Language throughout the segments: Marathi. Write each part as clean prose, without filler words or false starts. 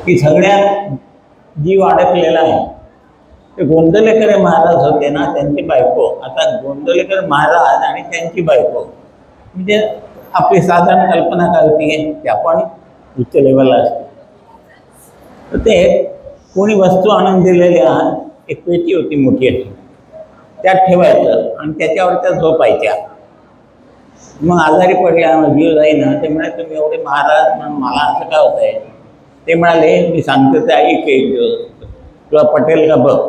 की सगळ्यात जीव अडकलेला आहे ते गोंदवलेकर महाराज होते ना, त्यांची बायको. आता गोंदवलेकर महाराज आणि त्यांची बायको म्हणजे आपली साधारण कल्पना काय होती की आपण उच्च लेवलला असतो. तर ते कोणी वस्तू आणून दिलेल्या एक पेटी होती मोठी अशी, त्यात ठेवायचं आणि त्याच्यावर त्या झोपायच्या. मग आजारी पडल्या जीव जाईना ते म्हणाले तुम्ही एवढे महाराज म्हणून मला असं काय होत आहे. ते म्हणाले मी सांगतो ते ऐक तुला पटेल का बघ,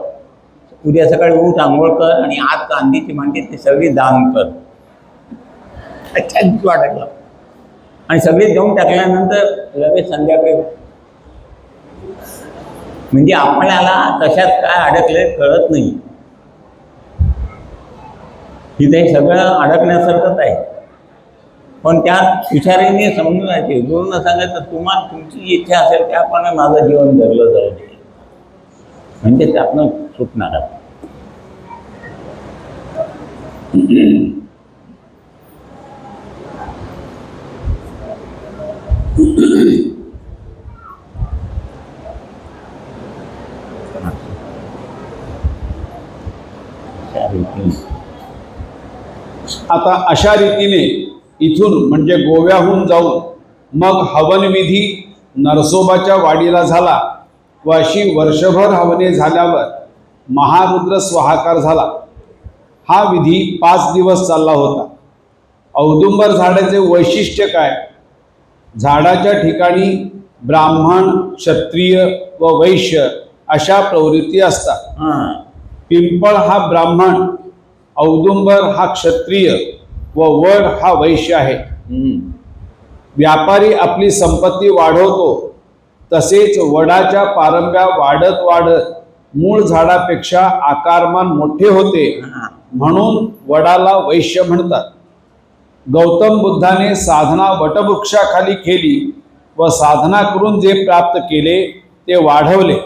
उद्या सकाळी उठ आंघोळ कर आणि आत कांदीची मांडी ती सगळी दान कर. अच्छा वाटलं आणि सगळी देऊन टाकल्यानंतर लगेच संध्याकाळी. म्हणजे आपल्याला कशात काय अडकले कळत नाही. इथे सगळं अडकण्यासारखंच आहे, पण त्यात हुशारीने समजून जायचे. गुरुनं सांगायचं तुम्हाला तुमची इच्छा असेल त्याप्रमाणे माझं जीवन जगलं जाऊ दे, म्हणजे त्यातनं सुटणार आपण. आता अशा रीतीने इथून म्हणजे गोव्याहून जाऊन मग हवनविधी नरसोबाच्या वाडीला झाला व अशी वर्षभर हवने झाल्यावर महारुद्र स्वाहाकार झाला. हा विधी 5 दिवस चालला होता. औदुंबर झाडाचे वैशिष्ट्य काय? झाडाच्या ठिकाणी ब्राह्मण, क्षत्रिय व वैश्य अशा प्रवृत्ती असतात. पिंपळ हा ब्राह्मण, औदुंबर हा क्षत्रिय व वड हा वैश्य आहे. व्यापारी आपली संपत्ती वाढवतो तसेच वडाच्या पारंब्या वाढत वाढत मूळ झाडापेक्षा आकारमान मोठे होते म्हणून वडाला वैश्य म्हणतात. गौतम बुद्धाने साधना वटवृक्षाखाली केली व साधना करून जे प्राप्त केले ते वाढवले.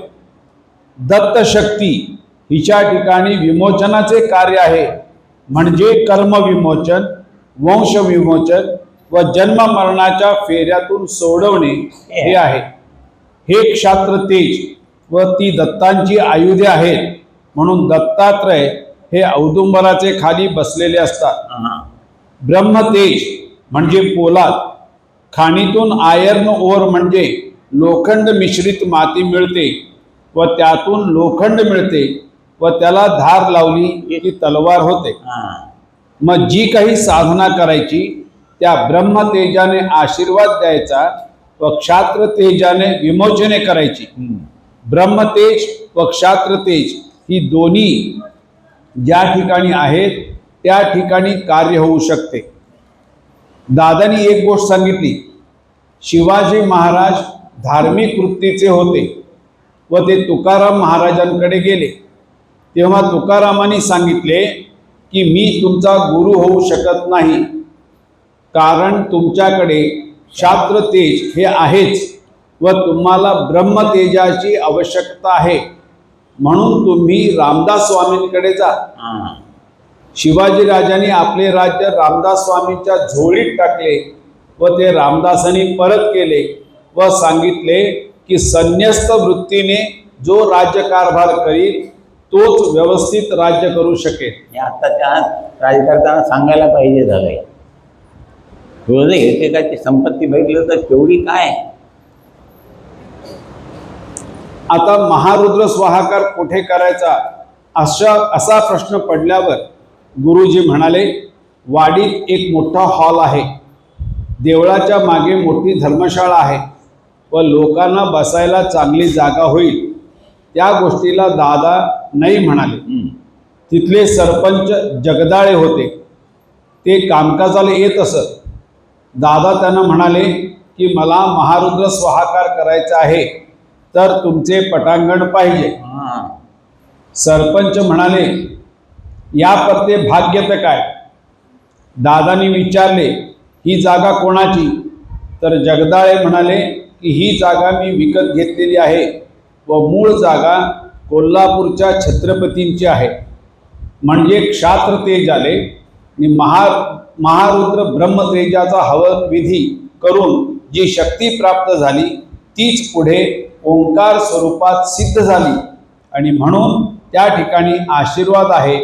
दत्त शक्ती हिच्या ठिकाणी विमोचनाचे कार्य आहे, म्हणजे कर्म विमोचन, वंश विमोचन व जन्म मरणाच्या फेऱ्यातून सोडवणे हे आहे. हे क्षात्र तेज व ती दत्तांची आयुधे आहेत म्हणून दत्तात्रय हे औदुंबराचे खाली बसलेले असतात. ब्रह्मतेज म्हणजे पोलाद, खाणीतून आयर्न ओर म्हणजे लोखंड मिश्रित माती मिळते व त्यातून लोखंड मिळते व त्याला धार लावली की तलवार होते. मग जी काही साधना करायची त्या ब्रह्मतेजाने आशीर्वाद द्यायचा व क्षात्र तेजाने विमोचने करायची. ब्रह्मतेज व क्षात्र तेज ही दोन्ही ज्या ठिकाणी आहेत त्या ठिकाणी कार्य होऊ शकते. दादानी एक गोष्ट सांगितली. शिवाजी महाराज धार्मिक वृत्तीचे होते व ते तुकाराम महाराजांकडे गेले. तेव्हा तुकारामांनी सांगितले की मी तुमचा गुरु होऊ शकत नाही, कारण तुमच्याकडे क्षात्र तेज हे आहेच व तुम्हाला ब्रह्मतेजाची आवश्यकता आहे, म्हणून तुम्ही रामदास स्वामींकडे जा. शिवाजी राजांनी आपले राज्य रामदास स्वामींच्या झोळीत टाकले व ते रामदासांनी परत केले व सांगितले की संन्यस्त वृत्तीने जो राज्यकारभार करील तोच व्यवस्थित राज्य करू शकेल. हे आत्ताच्या राज्यकर्त्यांना सांगायला पाहिजे झालंय. रोज एकेकाची संपत्ती बघितलं तर केवढी काय. आता महारुद्र स्वाहाकार कुठे करायचा असा प्रश्न पडल्यावर गुरुजी म्हणाले, वाडीत एक मोठा हॉल आहे, देवळाच्या मागे मोठी धर्मशाळा आहे व लोकांना बसायला चांगली जागा होईल. त्या गोष्टीला दादा नाही म्हणाले. तिथले सरपंच जगदाळे होते, ते कामकाजाला येत असत. दादा त्यांना म्हणाले की मला महारुद्र स्वाहाकार करायचा आहे तर तुमचे पटांगण पाहिजे. सरपंच म्हणाले या परते भाग्यत काय. दादानी विचारले ही जागा कोणाची, तर जगदाळे म्हणाले की ही जागा मी विकत घेतलेली आहे व मूळ जागा कोल्हापूरच्या छत्रपतींची आहे. म्हणजे क्षात्र तेज आले आणि महारुद्र ब्रह्मतेजाचा हवन विधी करून जी शक्ती प्राप्त झाली तीच पुढे ओंकार स्वरूपात सिद्ध झाली आणि म्हणून त्या ठिकाणी आशीर्वाद आहे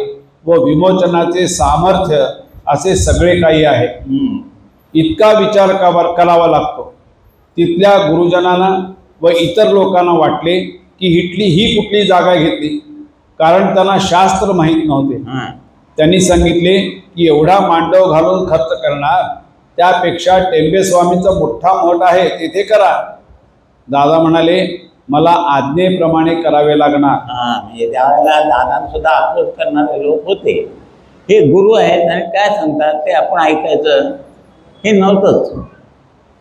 व विमोचनाचे सामर्थ्य असे सगळे काही आहे. इतका विचार करावा लागतो. तिथल्या गुरुजनांना व इतर लोकांना वाटले की ही कुठली जागा घेतली, कारण त्यांना शास्त्र माहीत नव्हते. त्यांनी सांगितले की एवढा मांडव घालून खर्च करणार, त्यापेक्षा टेंबे स्वामींचा मोठा मठ आहे तेथे करा. दादा म्हणाले, मला आज्ञेप्रमाणे करावे लागणार. म्हणजे त्यावेळेला दादांसुद्धा अप्रोच करणारे लोक होते. हे गुरु आहेत आणि काय सांगतात ते आपण ऐकायचं हे नव्हतंच,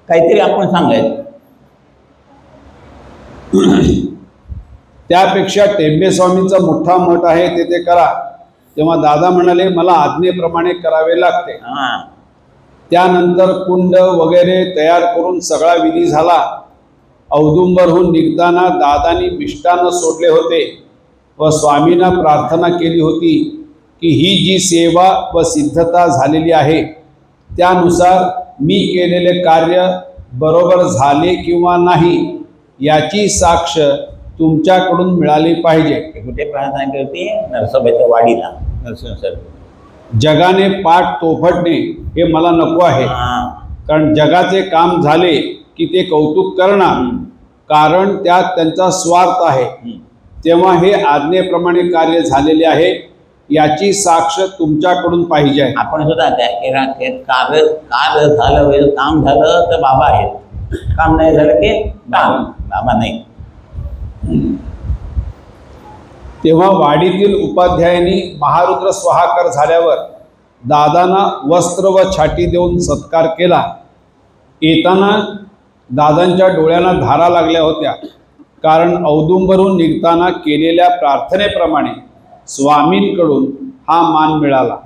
काहीतरी आपण सांगायचं. त्यापेक्षा टेंबे स्वामींचा मोठा मठ आहे तेथे करा. तेव्हा दादा म्हणाले, मला आज्ञेप्रमाणे करावे लागते. त्यानंतर कुंड वगैरे तयार करून सगळा विधी झाला. औदुंबरहून निघताना दादांनी मिष्टान्न सोडले होते व स्वामींना प्रार्थना केली होती की ही जी सेवा व सिद्धता झालेली आहे त्यानुसार मी केलेले कार्य बरोबर झाले किंवा नाही याची साक्ष तुमच्याकडून मिळाली पाहिजे. कुठे प्रार्थना करते? नरसोबाच्या वाडीला. नरसिंह सर, जगाने पाठ तोफडणे हे मला नको आहे. कारण जगाचे काम झाले की ते कौतुक करणार, कारण त्यात त्यांचा स्वार्थ आहे. तेव्हा हे आज्ञेप्रमाणे कार्य झालेले आहे याची साक्ष तुमच्याकडून पाहिजे. आपण सुद्धा काय कार्य झालं, काम झालं तर बाबा आहेत, काम नाही झालं की बाबा नाही. तेव्हा वाडीतील उपाध्यायांनी महारुद्र स्वाहाकार झाल्यावर दादांना वस्त्र व छाटी देऊन सत्कार केला. येताना दादांच्या डोळ्यांना धारा लागल्या होत्या, कारण औदुंबरहून निघताना केलेल्या प्रार्थनेप्रमाणे स्वामींकडून हा मान मिळाला.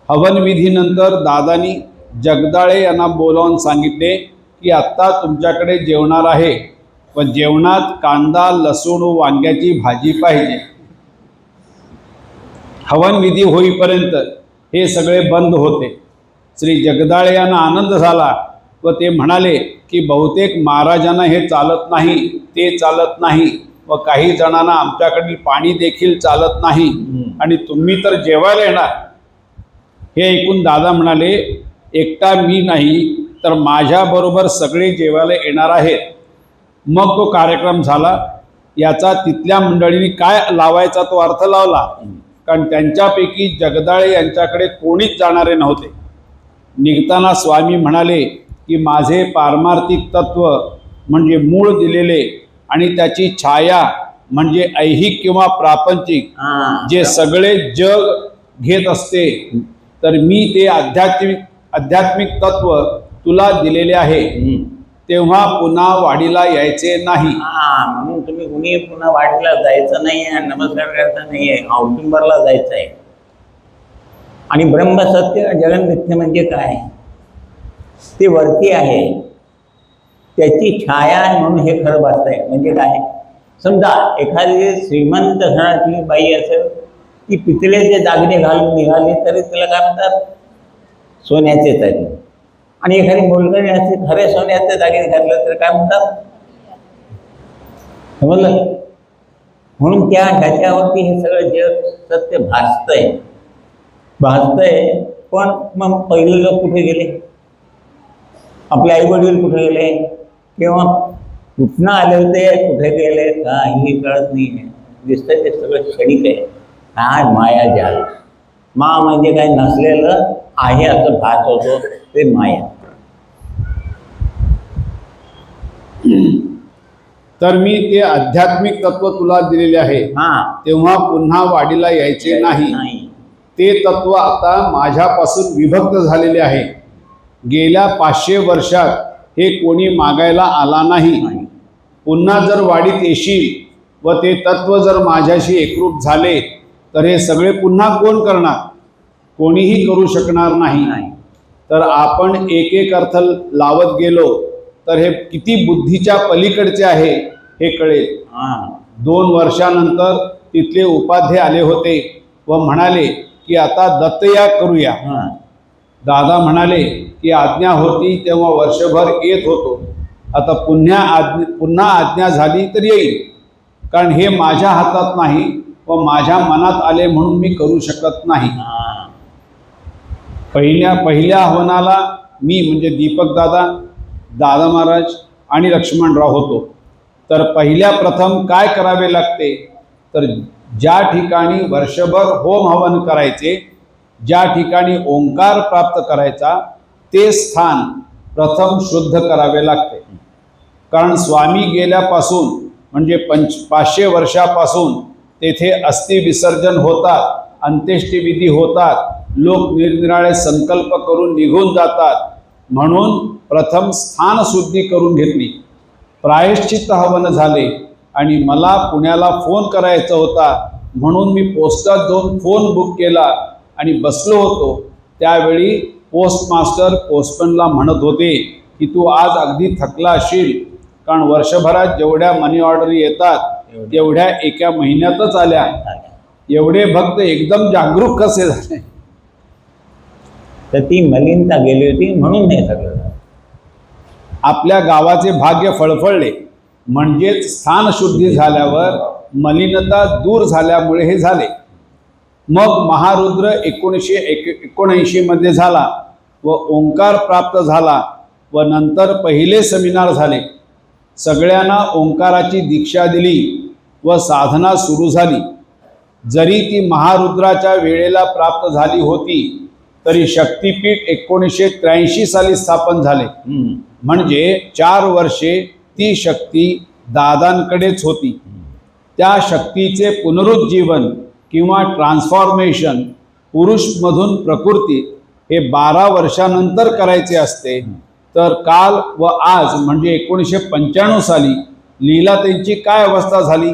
हवनविधीनंतर दादांनी जगदाळे यांना बोलावून सांगितले की आत्ता तुमच्याकडे जेवणार आहे व जेवणात कांदा, लसूण व वांग्याची भाजी पाहिजे. हवनविधी होईपर्यंत हे सगळे बंद होते. श्री जगदाळे यांना आनंद झाला व ते म्हणाले की बहुतेक महाराजांना हे चालत नाही, ते चालत नाही व काही जणांना आमच्याकडील पाणी देखील चालत नाही आणि तुम्ही तर जेवायला येणार. हे ऐकून दादा म्हणाले, एकटा मी नाही तर माझ्याबरोबर सगळे जेवायला येणार आहेत. मग तो कार्यक्रम झाला. याचा तिथल्या मंडळींनी काय लावायचा तो अर्थ लावला, कारण त्यांच्यापैकी जगदाळे यांच्याकडे कोणीच जाणारे नव्हते. निघताना स्वामी म्हणाले की माझे पारमार्थिक तत्व म्हणजे मूळ दिलेले आणि त्याची छाया म्हणजे ऐहिक किंवा प्रापंचिक जे सगळे जग घेत असते, तर मी ते आध्यात्मिक तत्व तुला दिलेले आहे. तेव्हा पुन्हा वाडीला यायचे नाही. म्हणून तुम्ही कुणी पुन्हा वाडीला जायचं नाही आहे, नमस्कार करायचा नाही आहे, औदुंबरला जायचं आहे. आणि ब्रह्मसत्य जगन्मिथ्य म्हणजे काय? ते वरती आहे, त्याची छाया आहे म्हणून हे खरं वाचत आहे. म्हणजे काय? समजा एखादी श्रीमंत घरातली बाई असेल, ती पितळेचे दागिने घालून निघाली तरी तिला काय म्हणतात? सोन्याचेच आहेत. आणि एखादी मोलकरी असते, खरे सोन्याचे दागिने घातले तर काय म्हणतात? समजलं? म्हणून त्या ह्याच्यावरती हे सगळं जग सत्य भासतंय. पण मग पहिले लोक कुठे गेले? आपले आई वडील कुठे गेले? किंवा कुठनं आले होते, कुठे गेले, काही कळत नाही आहे. दिसतंय ते सगळं क्षणिक आहे. काय माया जाल. म्हणजे काय? नसलेलं आहे असं भास होतो, ते माया. तर मी ते आध्यात्मिक तत्व तुला दिलेले आहे. तेव्हा पुन्हा वाडीला यायचे नाही. ते तत्व आता माझ्यापासून विभक्त झालेले आहे. गेल्या 500 वर्षात हे कोणी मागायला आला नाही. पुन्हा जर वाडीत येशील व ते तत्व जर माझ्याशी एकरूप झाले तर हे सगळे पुन्हा कोण करणार? कोणीही करू शकणार नाही. तर आपण एक एक अर्थ लावत गेलो तर हे किती बुद्धीच्या पलीकडचे आहे हे कळेल. 2 वर्षानंतर तिथले उपाध्ये आले होते व म्हणाले की आता दत्तयाग करूया. दादा म्हणाले की आज्ञा होती तेव्हा वर्षभर येत होतो. आता पुन्हा आज्ञा झाली तर येईल, कारण हे माझ्या हातात नाही व माझ्या मनात आले म्हणून मी करू शकत नाही. पहिल्या हवनाला मी म्हणजे दीपक दादा, दादा महाराज आणि लक्ष्मणराव होतो. तर प्रथम काय करावे लागते, तर ज्या ठिकाणी वर्षभर होम हवन करायचे, ज्या ठिकाणी ओंकार प्राप्त करायचा, ते स्थान प्रथम शुद्ध करावे लागते. कारण स्वामी गेल्यापासून म्हणजे 500 वर्षापासून तेथे अस्थि विसर्जन होतात, अंत्येष्टिविधी होतात, लोक निरनिराळे संकल्प करून निघून जातात. म्हणून प्रथम स्थान शुद्धी करून घेतली, प्रायश्चित्त हवन झाले. आणि मला पुण्याला फोन करायचा होता म्हणून मी पोस्टात जाऊन फोन बुक केला आणि बसलो होतो. त्यावेळी पोस्टमास्टर पोस्टमनला म्हणत होते की तू आज अगदी थकला असशील, कारण वर्षभरात जेवढ्या मनी ऑर्डर येतात तेवढ्या एका महिन्यातच आल्या. एवढे भक्त एकदम जागरूक कसे झाले? तर ती मलिनता गेली होती म्हणून हे सगळं. आपल्या गावाचे भाग्य फळफळले, म्हणजेच स्थान शुद्धी झाल्यावर मलिनता दूर झाल्यामुळे हे झाले. मग महारुद्र 1979 मध्ये झाला व ओंकार प्राप्त झाला व नंतर पहिले सेमिनार झाले. सगळ्यांना ओंकाराची दीक्षा दिली व साधना सुरू झाली. जरी ती महारुद्राच्या वेळेला प्राप्त झाली होती तरी शक्तिपीठ 1983 साली स्थापन झाले. म्हणजे 4 वर्षे ती शक्ती दादांकडेच होती. त्या शक्तीचे पुनरुज्जीवन किंवा ट्रान्सफॉर्मेशन पुरुषमधून प्रकृती हे 12 वर्षानंतर करायचे असते. तर काल व आज म्हणजे 1995 साली लीलाताईंची काय अवस्था झाली,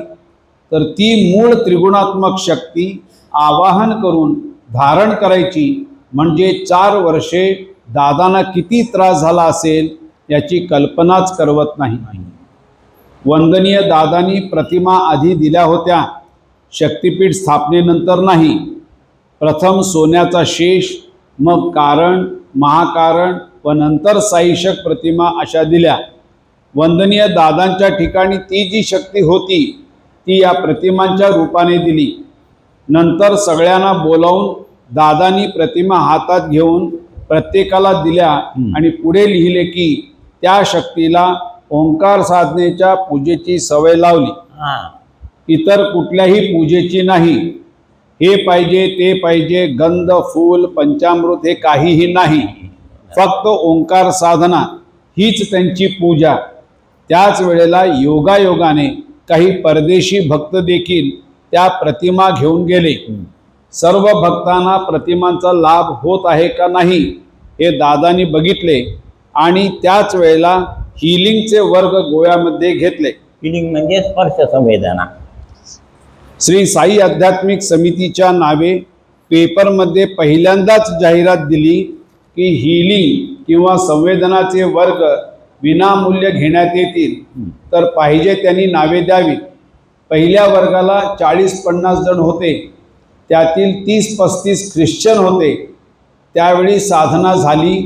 तर ती मूळ त्रिगुणात्मक शक्ती आवाहन करून धारण करायची. म्हणजे 4 वर्षे दादांना किती त्रास झाला असेल याची कल्पनाच करवत नाही. वंदनीय दादांनी प्रतिमा आधी दिल्या होत्या, शक्तिपीठ स्थापनेनंतर नाही. प्रथम सोन्याचा शेष, मग कारण, महाकारण व नंतर साईशक प्रतिमा अशा दिल्या. वंदनीय दादांच्या ठिकाणी ती जी शक्ती होती ती या प्रतिमांच्या रूपाने दिली. नंतर सगळ्यांना बोलावून दादांनी प्रतिमा हातात घेऊन प्रत्येकाला दिल्या आणि पुढे लिहिले की त्या शक्तीला ओंकार साधनेच्या पूजेची सवय लावली, इतर कुठल्याही पूजेची नाही. हे पाहिजे ते पाहिजे, गंध फूल पंचामृत हे काहीही नाही, फक्त ओंकार साधना हीच त्यांची पूजा. त्याच वेळेला योगायोगाने काही परदेशी भक्त देखील त्या प्रतिमा घेऊन गेले. सर्व भक्तांना प्रतिमांचा लाभ होत आहे का नाही हे दादांनी बघितले आणि त्याच वेळेला हिलिंगचे वर्ग गोव्यामध्ये घेतले. हिलिंग म्हणजे स्पर्श संवेदना. श्री साई आध्यात्मिक समितीच्या नावे पेपरमध्ये पहिल्यांदाच जाहिरात दिली की हिलिंग किंवा संवेदनाचे वर्ग विनामूल्य घेण्यात येतील, तर पाहिजे त्यांनी नावे द्यावीत. पहिल्या वर्गाला 40-50 जण होते, त्यातील 30-35 ख्रिश्चन होते. त्यावेळी साधना झाली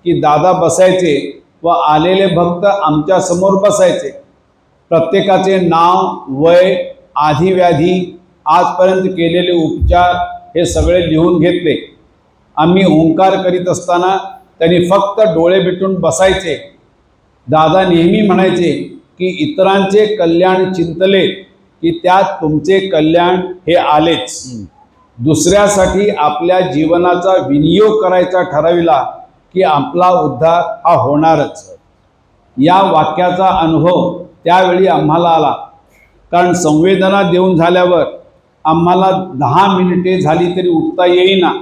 की दादा बसायचे व आलेले भक्त आमच्या समोर बसायचे. प्रत्येकाचे नाव, वय, आधिव्याधी, आजपर्यंत केलेले उपचार हे सगळे लिहून घेतले. आम्ही ओंकार करीत असताना त्यांनी फक्त डोळे मिटून बसायचे. दादा नेहमी म्हणायचे की इतरांचे कल्याण चिंतले की त्यात तुमचे कल्याण हे आलेच. दुसऱ्यासाठी आपल्या जीवनाचा विनियोग करायचा ठरविला की आपला उद्धार हा होणारच. या वाक्याचा अनुभव त्यावेळी आम्हाला आला, कारण संवेदना देऊन झाल्यावर आम्हाला 10 मिनिटे झाली तरी उठता येईना.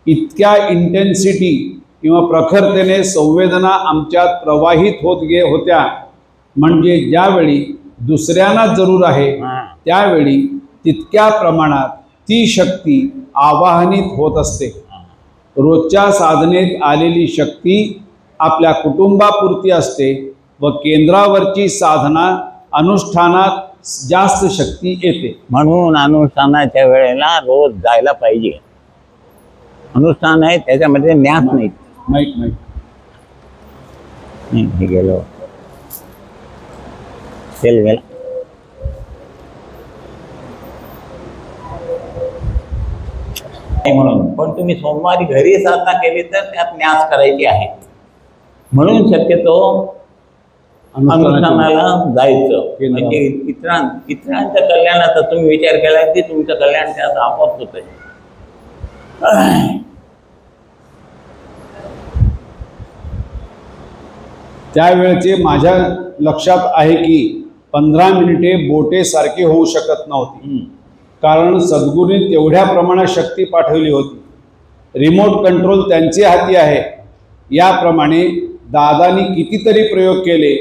इतक्या इंटेन्सिटी किंवा प्रखरतेने संवेदना आमच्यात प्रवाहित होत होत्या. म्हणजे ज्यावेळी दुसऱ्यांना जरूर आहे त्यावेळी तितक्या प्रमाणात ती शक्ती आवाहनीत होत असते. रोजच्या साधनेत आलेली शक्ती आपल्या कुटुंबापुरती असते व केंद्रावरची साधना अनुष्ठानात जास्त शक्ती येते. म्हणून अनुष्ठानाच्या वेळेला रोज जायला पाहिजे. अनुष्ठान आहे त्याच्यामध्ये न्यास नाही. माहीत हे गेलो सेल गेला. म्हणून पण तुम्ही सोमवारी घरी साधना केली तर त्यात न्यास करायची आहे. म्हणून शक्यतो अनुष्ठानाला जायचं. म्हणजे इतरांच्या कल्याणाचा तुम्ही विचार केला की तुमचं कल्याण त्यात आपोआप होत आहे. त्यावेळचे माझ्या लक्षात आहे की 15 मिनिटे बोटे सारखे होऊ शकत नव्हती, कारण सद्गुरूंनी तेवढ्या प्रमाणात शक्ती पाठवली होती. रिमोट कंट्रोल त्यांचे हाती आहे. याप्रमाणे दादानी कितीतरी प्रयोग केले,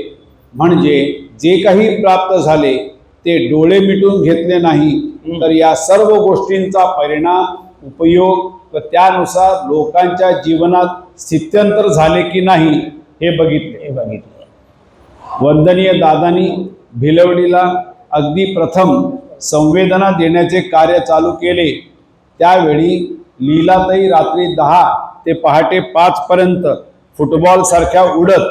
म्हणजे जे काही प्राप्त झाले ते डोळे मिटून घेतले नाही, तर या सर्व गोष्टींचा परिणाम, उपयोग व त्यानुसार लोकांच्या जीवनात स्थित्यंतर झाले की नाही हे बघितले. वंदनीय दादांनी भिलवडीला अगदी प्रथम संवेदना देण्याचे कार्य चालू केले. त्यावेळी लीलाताई रात्री 10 ते पहाटे 5 पर्यंत फुटबॉल सारख्या उडत.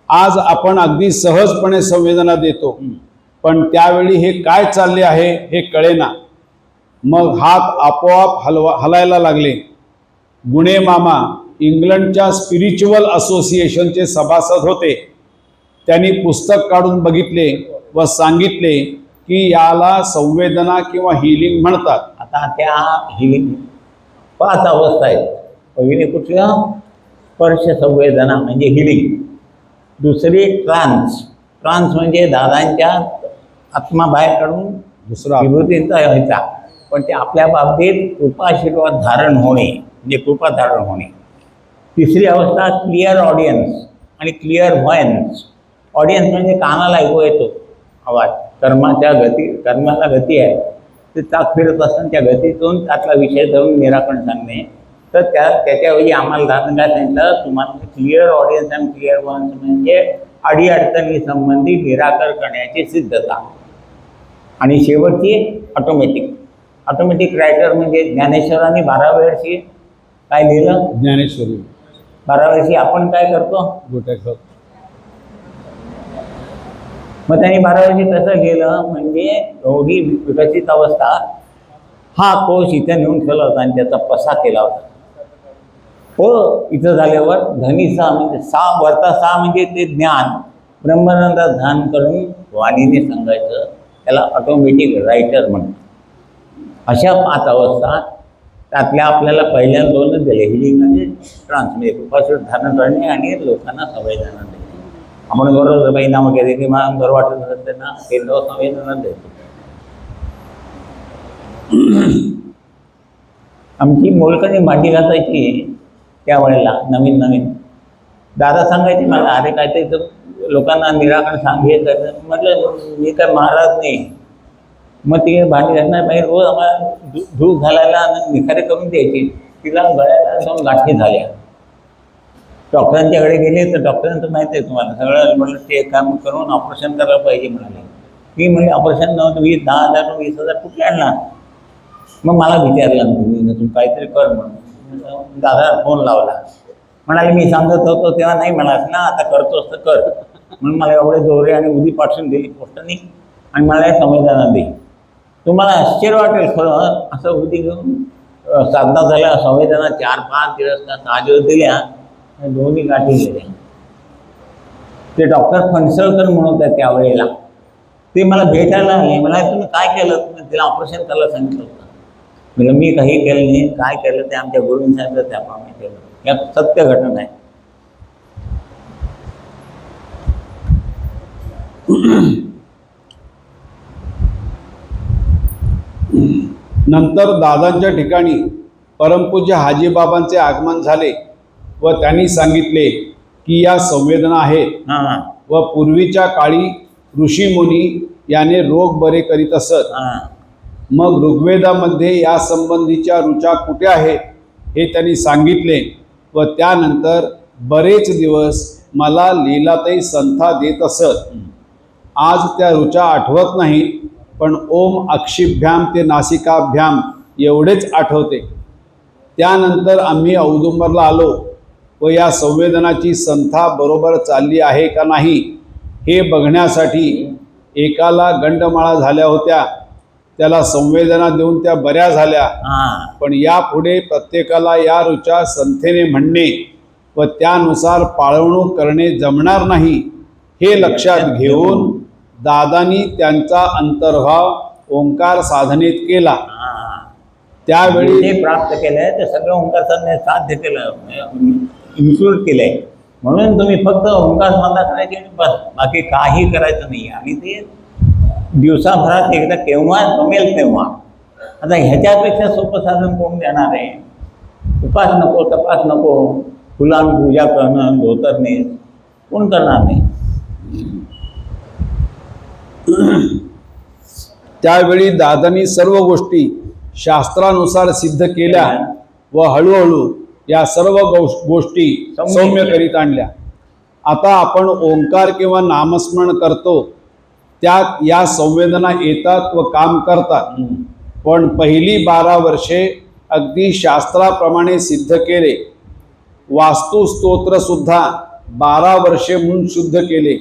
आज आपण अगदी सहजपणे संवेदना देतो, पण त्यावेळी हे काय चालले आहे हे कळेना. मग हात आपोआप हलायला लागले. गुणे मामा इंग्लंडच्या स्पिरिच्युअल असोसिएशनचे सभासद होते. त्यांनी पुस्तक काढून बघितले व सांगितले की याला संवेदना किंवा हिलिंग म्हणतात. आता त्या हिलिंग 5 अवस्था आहेत. पहिली कुठल्या? स्पर्श संवेदना म्हणजे हिलिंग. दुसरी ट्रान्स. ट्रान्स म्हणजे दादांच्या आत्मा बाहेर काढून दुसरा विभूतींचा व्हायचा, पण ते आपल्या बाबतीत कृपाशीर्वाद धारण होणे म्हणजे कृपा धारण होणे. तिसरी अवस्था क्लिअर ऑडियन्स आणि क्लिअर व्हॉयन्स. ऑडियन्स म्हणजे कानाला ऐकू येतो आवाज. कर्माला गती आहे, ते चाक फिरत असताना त्या गतीतून त्यातला विषय धरून निराकरण सांगणे. तर त्याच्याऐवजी आम्हाला दादांना सांगितलं, तुम्हाला क्लिअर ऑडियन्स आणि क्लिअर व्हॉयन्स म्हणजे अडीअडचणी संबंधी निराकरण करण्याची सिद्धता. आणि शेवटची ऑटोमॅटिक रायटर म्हणजे ज्ञानेश्वरांनी 12व्या वर्षी काय लिहिलं? ज्ञानेश्वरी. 12व्या वर्षी आपण काय करतो? गोट्या. मग त्यांनी 12व्या वर्षी कसं लिहिलं म्हणजे एवढी विकसित अवस्था. हा कोश इथे नेऊन ठेवला होता आणि त्याचा पसा केला होता. इथं झाल्यावर धनी 6 म्हणजे 6 वरता 6 म्हणजे ते ज्ञान ब्रह्मानंदा ध्यान करून वाणीने सांगायचं. त्याला ऑटोमॅटिक रायटर म्हणतात. अशा 5 अवस्था त्यातल्या आपल्याला पहिल्या 2च दिले, हिलिंग आणि ट्रान्स म्हणजे कृपाशीर्वाद धारण करणे आणि लोकांना संवेदना देणे. आपण बरोबर बाईंना वगैरे किंवा बरं वाटत असत त्यांना केंद्र संवेदना देतो. आमची मोलकणी भांडी घासायची त्यावेळेला नवीन दादा सांगायचे मला, अरे काहीतरी तर लोकांना निराकरण सांगायचं. म्हटलं मी काय महाराज नाही. मग ती भांडी घालणार पाहिजे. रोज आम्हाला धूप घालायला निखारे करून द्यायची. तिला गळ्याला 2 गाठी झाल्या. डॉक्टरांच्याकडे गेले तर डॉक्टरांचं माहिती आहे तुम्हाला सगळं. म्हटलं ते काम करून ऑपरेशन करायला पाहिजे म्हणाले. मी म्हणजे ऑपरेशन नव्हतं 10,000 20,000 कुठे आणणार. मग मला विचारलं तुम्ही काहीतरी कर म्हणून. दादा फोन लावला. म्हणाले मी सांगत होतो तेव्हा नाही म्हणाल ना, आता करतोस तर कर म्हणून मला एवढे दोरे आणि उदी पाठवून दिली पोस्टाने आणि मला हे संवेदना दे. तुम्हाला आश्चर्य वाटेल खरं. असं उदी घेऊन साधना झाल्या. संवेदना 4-5 दिवस का 6 दिवस दिल्या. दोन्ही गाठी गेल्या. ते डॉक्टर फणसळकर म्हणत आहेत त्यावेळेला. ते मला भेटायला आले. मला तुम्ही काय केलं? तुम्ही तिला ऑपरेशन करायला सांगितलं होतं. म्हणजे मी काही केलं नाही. काय केलं ते आमच्या गुरुंनी सांगितलं त्याप्रमाणे केलं. या सत्य घटना आहे. नंतर दादांच्या ठिकाणी परमपूज्य हाजीबाबांचे आगमन झाले व त्यांनी सांगितले की या संवेदना आहेत व पूर्वीच्या काळी ऋषीमुनी याने रोग बरे करीत असत. मग ऋग्वेदामध्ये या संबंधीच्या ऋचा कुठे आहेत हे त्यांनी सांगितले व त्यानंतर बरेच दिवस मला लीलाताई संथा देत असत. आज त्या ऋचा आठवत नाही, पण ओम अक्षिभ्याम ते नासिकाभ्याम एवढेच आठवते. त्यानंतर आम्ही औदुंबरला आलो व या संवेदनाची संथा बरोबर चालली आहे का नाही हे बघण्यासाठी एकाला गंडमाळा झाल्या होत्या, त्याला संवेदना देऊन त्या बऱ्या झाल्या, हा पण यापुढे प्रत्येकाला या ऋचा संथेने म्हणणे व त्यानुसार पाळवणूक करणे जमणार नाही हे लक्षात घेऊन दादांनी त्यांचा अंतर्भाव ओंकार साधनेत केला. हा त्यावेळी जे प्राप्त केलंय ते सगळं ओंकार साधने साध्य केलं, इन्क्लूड केलंय. म्हणून तुम्ही फक्त ओंकार साधना करायची आणि बस, बाकी काही करायचं नाही. आणि ते दिवसाभरात एकदा केव्हा जमेल तेव्हा. आता ह्याच्यापेक्षा सोपं साधन कोण देणार आहे? उपास नको, तपास नको, फुलांनी पूजा करणं, धोतरणे कोण करणार नाही. त्यावेळी दादांनी सर्व गोष्टी शास्त्रानुसार सिद्ध केल्या व हळूहळू या सर्व गोष्टी सौम्य करीत आणल्या. आता आपण ओंकार किंवा नामस्मरण करतो, त्यात या संवेदना येतात व काम करतात. पण पहिली 12 वर्षे अगदी शास्त्राप्रमाणे सिद्ध केले. वास्तुस्तोत्र सुद्धा 12 वर्षे म्हणून शुद्ध केले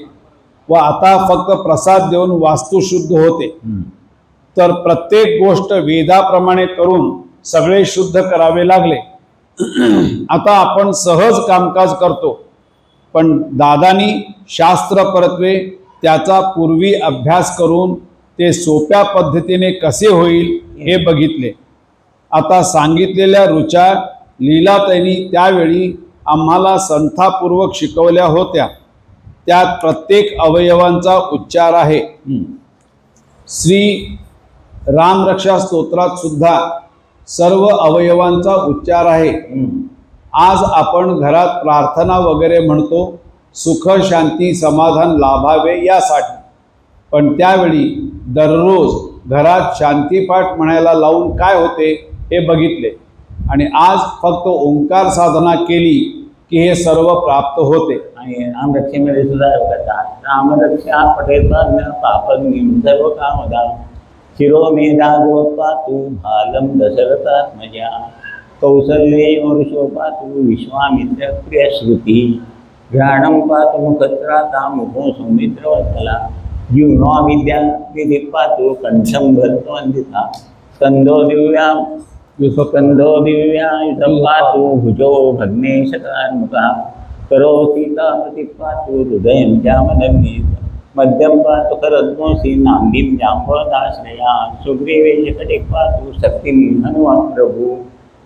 व आता फक्त प्रसाद देऊन वास्तू शुद्ध होते. तर प्रत्येक गोष्ट वेदाप्रमाणे करून सगळे शुद्ध करावे लागले. आता आपण सहज कामकाज करतो, पण दादांनी शास्त्र परत्वे त्याचा पूर्वी अभ्यास करून ते सोप्या पद्धतीने कसे होईल हे बघितले. आता सांगितलेल्या ऋचा लीलाताईंनी त्यावेळी आम्हाला संथापूर्वक शिकवल्या होत्या. त्यात प्रत्येक अवयवांचा उच्चार आहे. श्री रामरक्षा स्तोत्रात सुद्धा सर्व अवयवांचा उच्चार आहे. आज आपण घरात प्रार्थना वगैरे म्हणतो, सुख शांती समाधान लाभावे यासाठी. पण त्यावेळी दररोज घरात शांतीपाठ म्हणायला लावून काय होते हे बघितले. आणि आज फक्त ओंकार साधना केली की हे सर्व प्राप्त होते. आणि रामरक्षेमध्ये सुद्धा करतात. रामरक्षा पठेता न पापज्ञ सर्व कामदा शिरोमेधा गोपा तू भालम दशरथात्मजा कौसल्ये वरुषो पातु विश्वामित्र प्रियश्रुती घ्राणं पातु मुखत्राता मुखो सौमित्रवत्सला जीवनो विद्या विधि पातु कंठं भर्तवन्दिता स्कंदो दिव्या युष्कंदो दिव्यायुधं पातु भुजो भग्नेशकान्मुखः करो सीता प्रतिपातु हृदयं जामदग्ने मध्यम पातु करद्मोसी नांदीं जाम्बवदाश्रया सुग्रीवे जकटे पातु शक्तिं हनुमत् प्रभु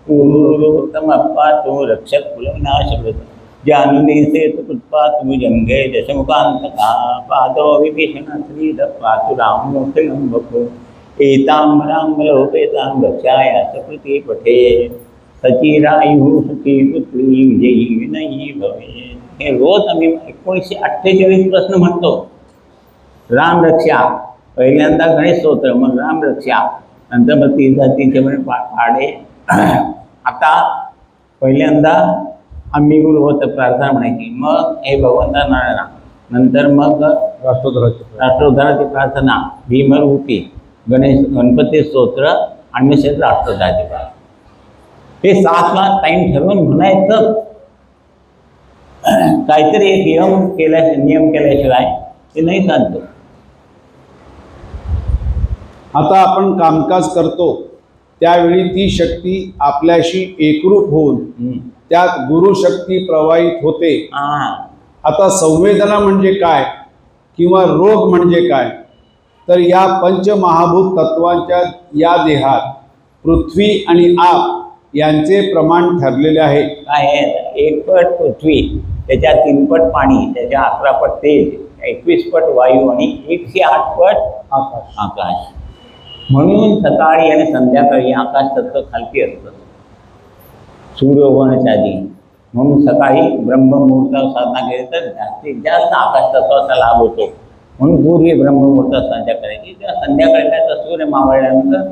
पूर्वोत्तम पातु रक्षक कुलविनाशकृत जानुनी सेतुपातु जंगे दशमुखान्तका पादो विभीषण श्रीद पातु रामोऽखिलं वपु एताम्बराम्बलोपेतां रक्षाया सकृति पठे सचिरायुः सुखी पुत्री विजयी विनयी भवे. हे रोज आम्ही 1948 प्रश्न म्हणतो. रामरक्षा पहिल्यांदा गणेश स्तोत्र, मग रामरक्षा, नंतर मग 3 म्हणे पाडे. आता पहिल्यांदा आम्ही गुरु होतं प्रार्थना म्हणायची, मग हे भगवंता नारायण, नंतर मग राष्ट्रोद्धाराची प्रार्थना, भीमरूपी गणपती स्तोत्र आणि मग राष्ट्रोद्धाराची प्रार्थना. हे 7 टाईम ठरवून म्हणायचं. काहीतरी एक नियम केल्याशिवाय ते नाही चालतं. आता आपण कामकाज करतो त्यावेळी ती शक्ती आपल्याशी एकरूप होऊन त्यात गुरुशक्ती प्रवाहित होते. आता संवेदना म्हणजे काय किंवा रोग म्हणजे काय, तर या पंचमहाभूत तत्वांच्या या देहात पृथ्वी आणि आप यांचे प्रमाण ठरलेले आहे. काय आहे? 1 पट पृथ्वी, त्याच्या 3 पट पाणी, त्याच्या 11 पट तेज, 21 पट वायू आणि 108 पट आकाश. म्हणून सकाळी आणि संध्याकाळी आकाश तत्व खालती असतं सूर्य उगवण्याच्या आधी. म्हणून सकाळी ब्रह्ममुहूर्तावर साधना केली तर जास्तीत जास्त आकाश तत्वाचा लाभ होतो. म्हणून पूर्वी ब्रह्ममुहूर्तावर साधना करायची. किंवा संध्याकाळी काय तर सूर्य मावळल्यानंतर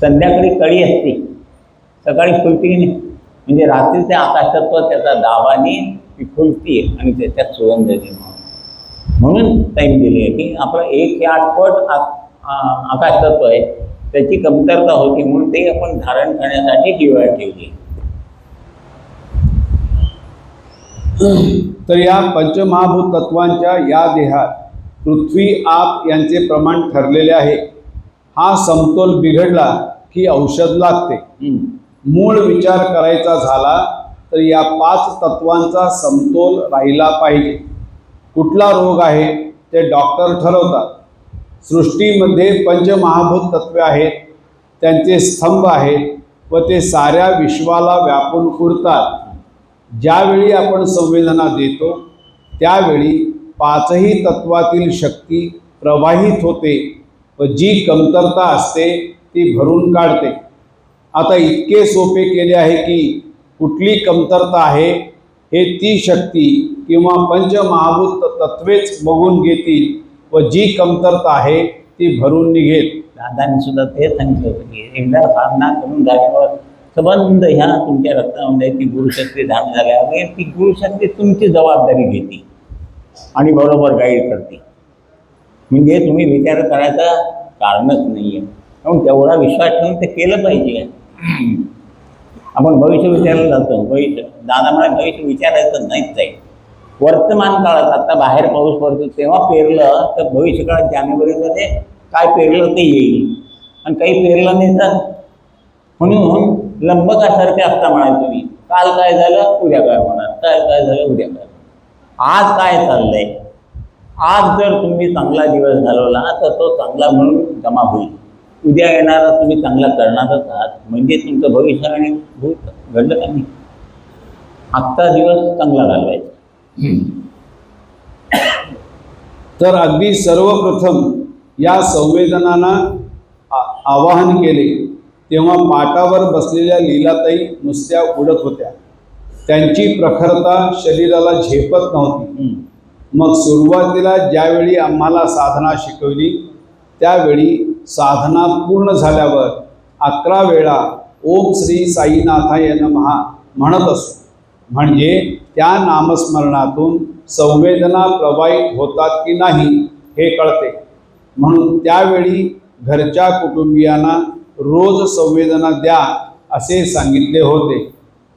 संध्याकाळी कळी असते, सकाळी फुलती नाही. म्हणजे रात्रीचे आकाश तत्व त्याचा दाबाने ती फुलती आणि त्याच्यात सुगंध निर्माण. म्हणून टाईम दिली आहे की आपलं 108 पट आकाश तत्व आहे, त्याची कमतरता होती, म्हणून ते आपण धारण करण्यासाठी ही वेळ ठेवली. तर या पंचमहाभूत तत्वांच्या या देहात पृथ्वी आप यांचे प्रमाण ठरलेले आहे. हा समतोल बिघडला की औषध लागते. मूळ विचार करायचा झाला तर या 5 तत्वांचा समतोल राहिला पाहिजे. कुठला रोग आहे ते डॉक्टर ठरवतात. सृष्टीमध्ये पंचमहाभूत तत्वे आहेत, त्यांचे स्तंभ आहेत व ते साऱ्या विश्वाला व्यापून पुरतात. ज्यावेळी आपण संवेदना देतो त्यावेळी 5ही तत्वातील शक्ती प्रवाहित होते व जी कमतरता असते ती भरून काढते. आता इतके सोपे केले आहे की कुठली कमतरता आहे हे ती शक्ती किंवा पंचमहाभूत तत्वेच बघून घेतील व जी कमतरता आहे ती भरून निघेल. दादांनी सुद्धा ते सांगितलं होतं की एकदा साधना करून झाल्यावर संबंध ह्या तुमच्या रक्तामध्ये ती गुरुशक्ती धारण झाल्यावर ती गुरुशक्ती तुमची जबाबदारी घेते आणि बरोबर गाईड करते. म्हणजे तुम्ही विचार करायचं कारणच नाही आहे. म्हणून तेवढा विश्वास ठेवून ते केलं पाहिजे. आपण भविष्य विचारायला जातो. दादा मला भविष्य विचारायचं नाहीच आहे. वर्तमान काळात आता बाहेर पाऊस पडतो तेव्हा पेरलं तर भविष्य काळात जानेवारीमध्ये काय पेरलं ते येईल आणि काही पेरलं नाही तर म्हणून लंबकासारखे असता म्हणाल तुम्ही. काल काय झालं उद्या काय होणार, काल काय झालं उद्या काय. आज काय चाललंय, आज जर तुम्ही चांगला दिवस घालवला तर तो चांगला म्हणून जमा होईल. उद्या येणारा तुम्ही चांगला करणारच आहात म्हणजे तुमचं भविष्य आणि भूत घडलं का नाही. आजचा दिवस चांगला घालवायचा. तर अगदी सर्वप्रथम या संवेदनांना आवाहन केले तेव्हा पाटावर बसलेल्या लीलाताई नुसत्या उडत होत्या. त्यांची प्रखरता शरीराला झेपत नव्हती. मग सुरुवातीला ज्यावेळी आम्हाला साधना शिकवली त्यावेळी साधना पूर्ण झाल्यावर 11 वेळा ओम श्री साईनाथाय नमः म्हणत असतो. म्हणजे त्या नामस्मरणातून संवेदना प्रवाहित होतात की नाही हे कळते. म्हणून त्यावेळी घरच्या कुटुंबियांना रोज संवेदना द्या असे सांगितले होते.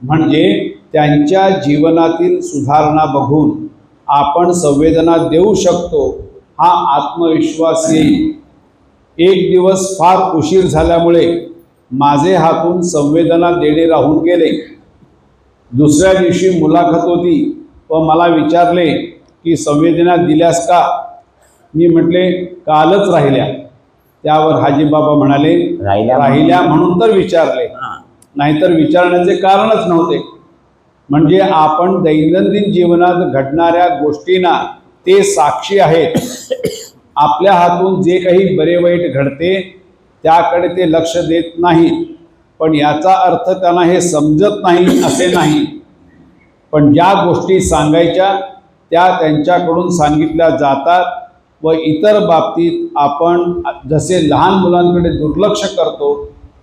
म्हणजे त्यांच्या जीवनातील सुधारणा बघून आपण संवेदना देऊ शकतो हा आत्मविश्वास येईल. एक दिवस फार उशीर झाल्यामुळे माझे हातून संवेदना देणे राहून गेले. दुसऱ्या दिवशी मुलाखत होती व मला विचारले की संवेदना दिल्यास का. मी म्हटले कालच राहिल्या. त्यावर हाजीबाबा म्हणाले राहिल्या म्हणून तर विचारले, नाहीतर विचारण्याचे कारणच नव्हते. म्हणजे आपण दैनंदिन जीवनात घडणाऱ्या गोष्टींना ते साक्षी आहेत. आपल्या हातून जे काही बरे वाईट घडते त्याकडे ते लक्ष देत नाहीत. पण याचा अर्थ त्यांना हे समजत नाही असे नाही. पण ज्या गोष्टी सांगायच्या त्या त्यांच्याकडून सांगितल्या जातात व इतर बाबतीत आपण जसे लहान मुलांकडे दुर्लक्ष करतो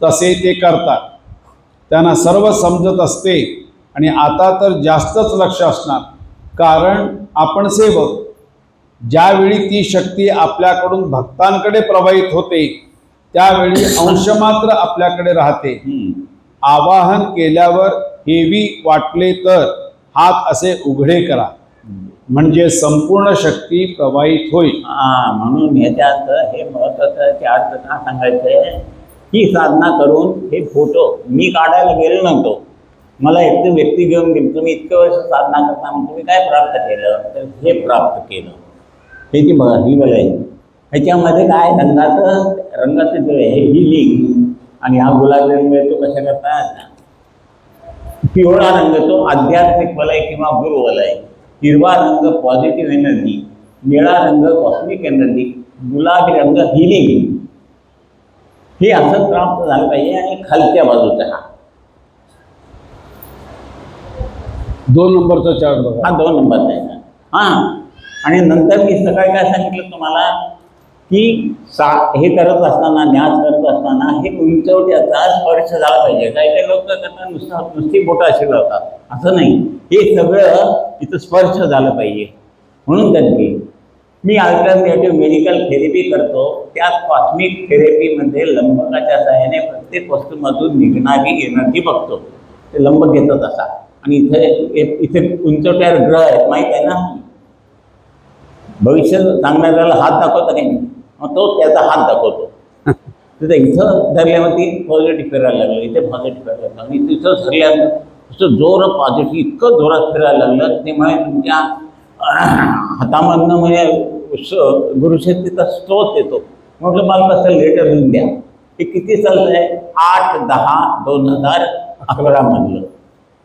तसे ते करतात. त्यांना सर्व समजत असते आणि आता तर जास्तच लक्ष असणार, कारण आपण सेवक. ज्यावेळी ती शक्ती आपल्याकडून भक्तांकडे प्रवाहित होते त्यावेळी अंश मात्र आपल्याकडे राहते. आवाहन केल्यावर हेवी वाटले तर हात असे उघडे करा म्हणजे संपूर्ण शक्ती प्रवाहित होईल. म्हणून ह्याच्यात हे महत्वाचं की आज का सांगायचंय ही साधना करून हे फोटो मी काढायला गेलो नव्हतो. मला एक व्यक्ती घेऊन गेली, तुम्ही इतकं वर्ष साधना करता मग तुम्ही काय प्राप्त केलं, तर हे प्राप्त केलं. हे ती बघा ही बघा ह्याच्यामध्ये काय रंगाचं जे हे हिलिंग आणि हा गुलाबी रंग तो कशा करतात. पिवळा रंग तो आध्यात्मिक वलय किंवा गुरु वलय, हिरवा रंग पॉझिटिव्ह एनर्जी, निळा रंग कॉस्मिक एनर्जी, गुलाबी रंग हिलिंग. हे असं प्राप्त झालं पाहिजे. आणि खालच्या बाजूचा हा 2 नंबरचा चार्ट बघा. हा 2 नंबरचा आहे. हां आणि नंतर मी सकाळी काय सांगितलं तुम्हाला की हे करत असताना न्यास करत असताना हे उंचवट्याचा स्पर्श झाला पाहिजे. काही काही लोक करतात नुसती बोटं अशी लावतात, असं नाही. हे सगळं इथं स्पर्श झालं पाहिजे. म्हणून त्यांनी मी अल्टरनेटिव्ह मेडिकल थेरपी करतो. त्या कॉस्मिक थेरपीमध्ये लंबकाच्या सहाय्याने प्रत्येक वस्तूमधून निघणारी एनर्जी बघतो. ते लंबक घेतात असा आणि इथे उंचवट्यावर ग्रह आहेत, माहीत आहे ना. भविष्य सांगणाऱ्याला हात दाखवता नाही, मग तो त्याचा हात दाखवतो. तिथं इथं धरल्यावरती पॉझिटिव्ह फिरायला लागलं, इथे पॉझिटिव्ह फिरायला लागलं, आणि तिथं धरल्यावर असं जोर पॉझिटिव्ह इतकं जोरात फिरायला लागलं. ते म्हणजे तुमच्या हातामधनं म्हणजे गुरुशक्तीचा स्त्रोत येतो. म्हटलं मला कसं लेटर लिहून द्या. हे किती चाललं आहे? 8/10/2011 मधलं.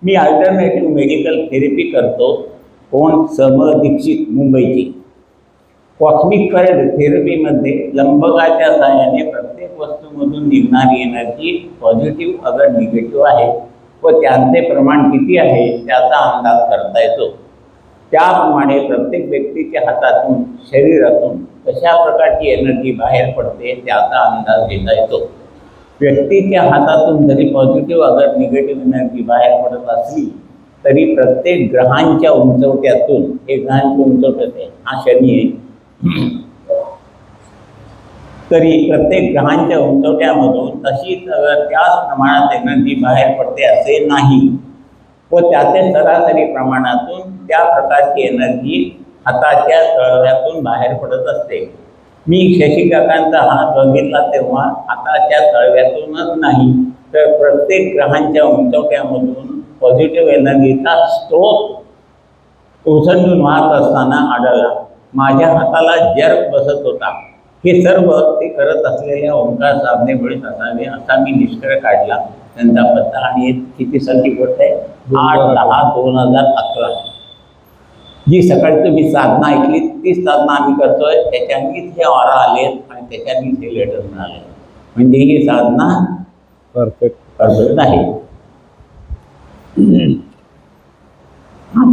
मी अल्टरनेटिव्ह मेडिकल थेरपी करतो. कोण? समर दीक्षित, मुंबईची. कॉस्मिक कर्ड थेरपीमध्ये लंबकाच्या सहाय्याने प्रत्येक वस्तूमधून निघणारी एनर्जी पॉझिटिव्ह अगर निगेटिव्ह आहे व त्यांचे प्रमाण किती आहे त्याचा अंदाज करता येतो. त्याप्रमाणे प्रत्येक व्यक्तीच्या हातातून, शरीरातून कशा प्रकारची एनर्जी बाहेर पडते त्याचा अंदाज घेता येतो. व्यक्तीच्या हातातून जरी पॉझिटिव्ह अगर निगेटिव्ह एनर्जी बाहेर पडत असली तरी प्रत्येक ग्रहांच्या उंचवट्यातून, हे ग्रहांच्या उंचवट्यात आहे, हा शनी आहे, तरी प्रत्येक ग्रहांच्या उंचवट्यामधून तशीच अगर त्याच प्रमाणात एनर्जी बाहेर पडते असे नाही व त्याचे सरासरी प्रमाणातून त्या प्रकारची एनर्जी हाताच्या तळव्यातून बाहेर पडत असते. मी शशिकाकांचा हात बघितला तेव्हा हाताच्या तळव्यातूनच नाही तर प्रत्येक ग्रहांच्या उंचवट्यामधून पॉझिटिव्ह एनर्जीचा स्त्रोत ओसंडून वाहत असताना आढळला. माझ्या हाताला जर्क बसत होता. हे सर्व ते करत असलेल्या ओंकार साधनेमुळेच असावे असा मी निष्कर्ष काढला. त्यांचा पत्ता आणि किती सालची गोष्ट आहे? 8/10/2011. जी सकाळी तुम्ही साधना ऐकली तीच साधना आम्ही करतोय. त्याच्यानीच हे ऑरा आले आणि त्याच्यानीच हे लेटर मिळाले. म्हणजे ही साधना परफेक्ट आहे.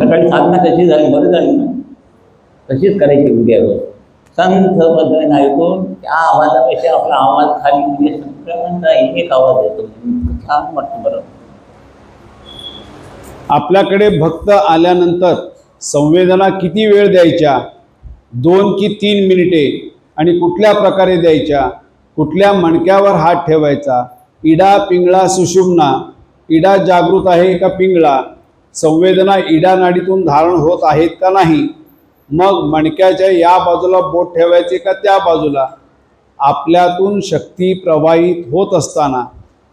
सकाळी साधना कशी झाली? बरं झाली ना. तशीच करायची उद्या रोज. संथ पद्धतीने ऐकून त्या आवाजापेक्षा आपला आवाज खाली म्हणजे संक्रमणचा एक आवाज येतो. छान वाटतं. बरं, आपल्याकडे भक्त आल्यानंतर संवेदना किती वेळ द्यायच्या? 2 की 3 मिनिटे? आणि कुठल्या प्रकारे द्यायच्या? कुठल्या मणक्यावर हात ठेवायचा? इडा, पिंगळा, सुषुम्ना. इडा जागृत आहे का पिंगळा? संवेदना इडा नाडीतून धारण होत आहेत का नाही? मग मणक्याच्या या बाजूला बोट ठेवायचे का त्या बाजूला? आपल्यातून शक्ती प्रवाहित होत असताना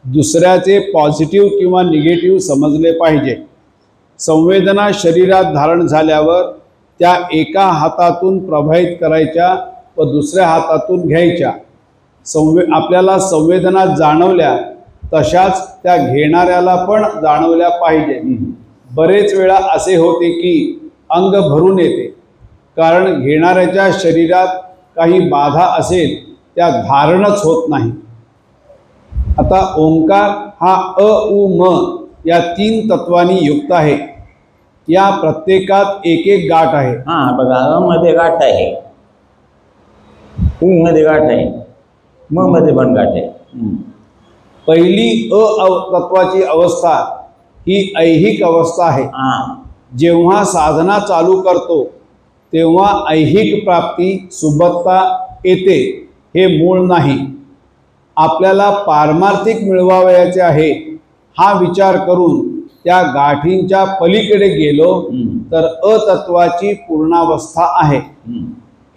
दुसऱ्याचे पॉझिटिव्ह किंवा निगेटिव्ह समजले पाहिजे. संवेदना शरीरात धारण झाल्यावर त्या एका हातातून प्रवाहित करायच्या व दुसऱ्या हातातून घ्यायच्या. आपल्याला संवेदना जाणवल्या तशाच त्या घेणाऱ्याला पण जाणवल्या पाहिजे. बरेच वेळा असे होते की अंग भरून येते, कारण घेणाऱ्याच्या शरीरात काही बाधा असेल त्या धारणच होत नाही. आता ओंकार हा अ, उ, म या 3 तत्वांनी युक्त आहे. या प्रत्येकात एक एक गाठ आहे. हां बघा, अ मध्ये गाठ आहे, उ मध्ये गाठ आहे, म मध्ये पण गाठ आहे. पहिली तत्वाची अवस्था ही ऐहिक अवस्था आहे. जेव्हा साधना चालू करतो तेव्हा ऐहिक प्राप्ती, सुबत्ता येते, हे मूळ नाही. आपल्याला पारमार्थिक मिळवावयाचे आहे हा विचार करून त्या गाठींच्या पलीकडे गेलो तर अतत्वाची पूर्णावस्था आहे.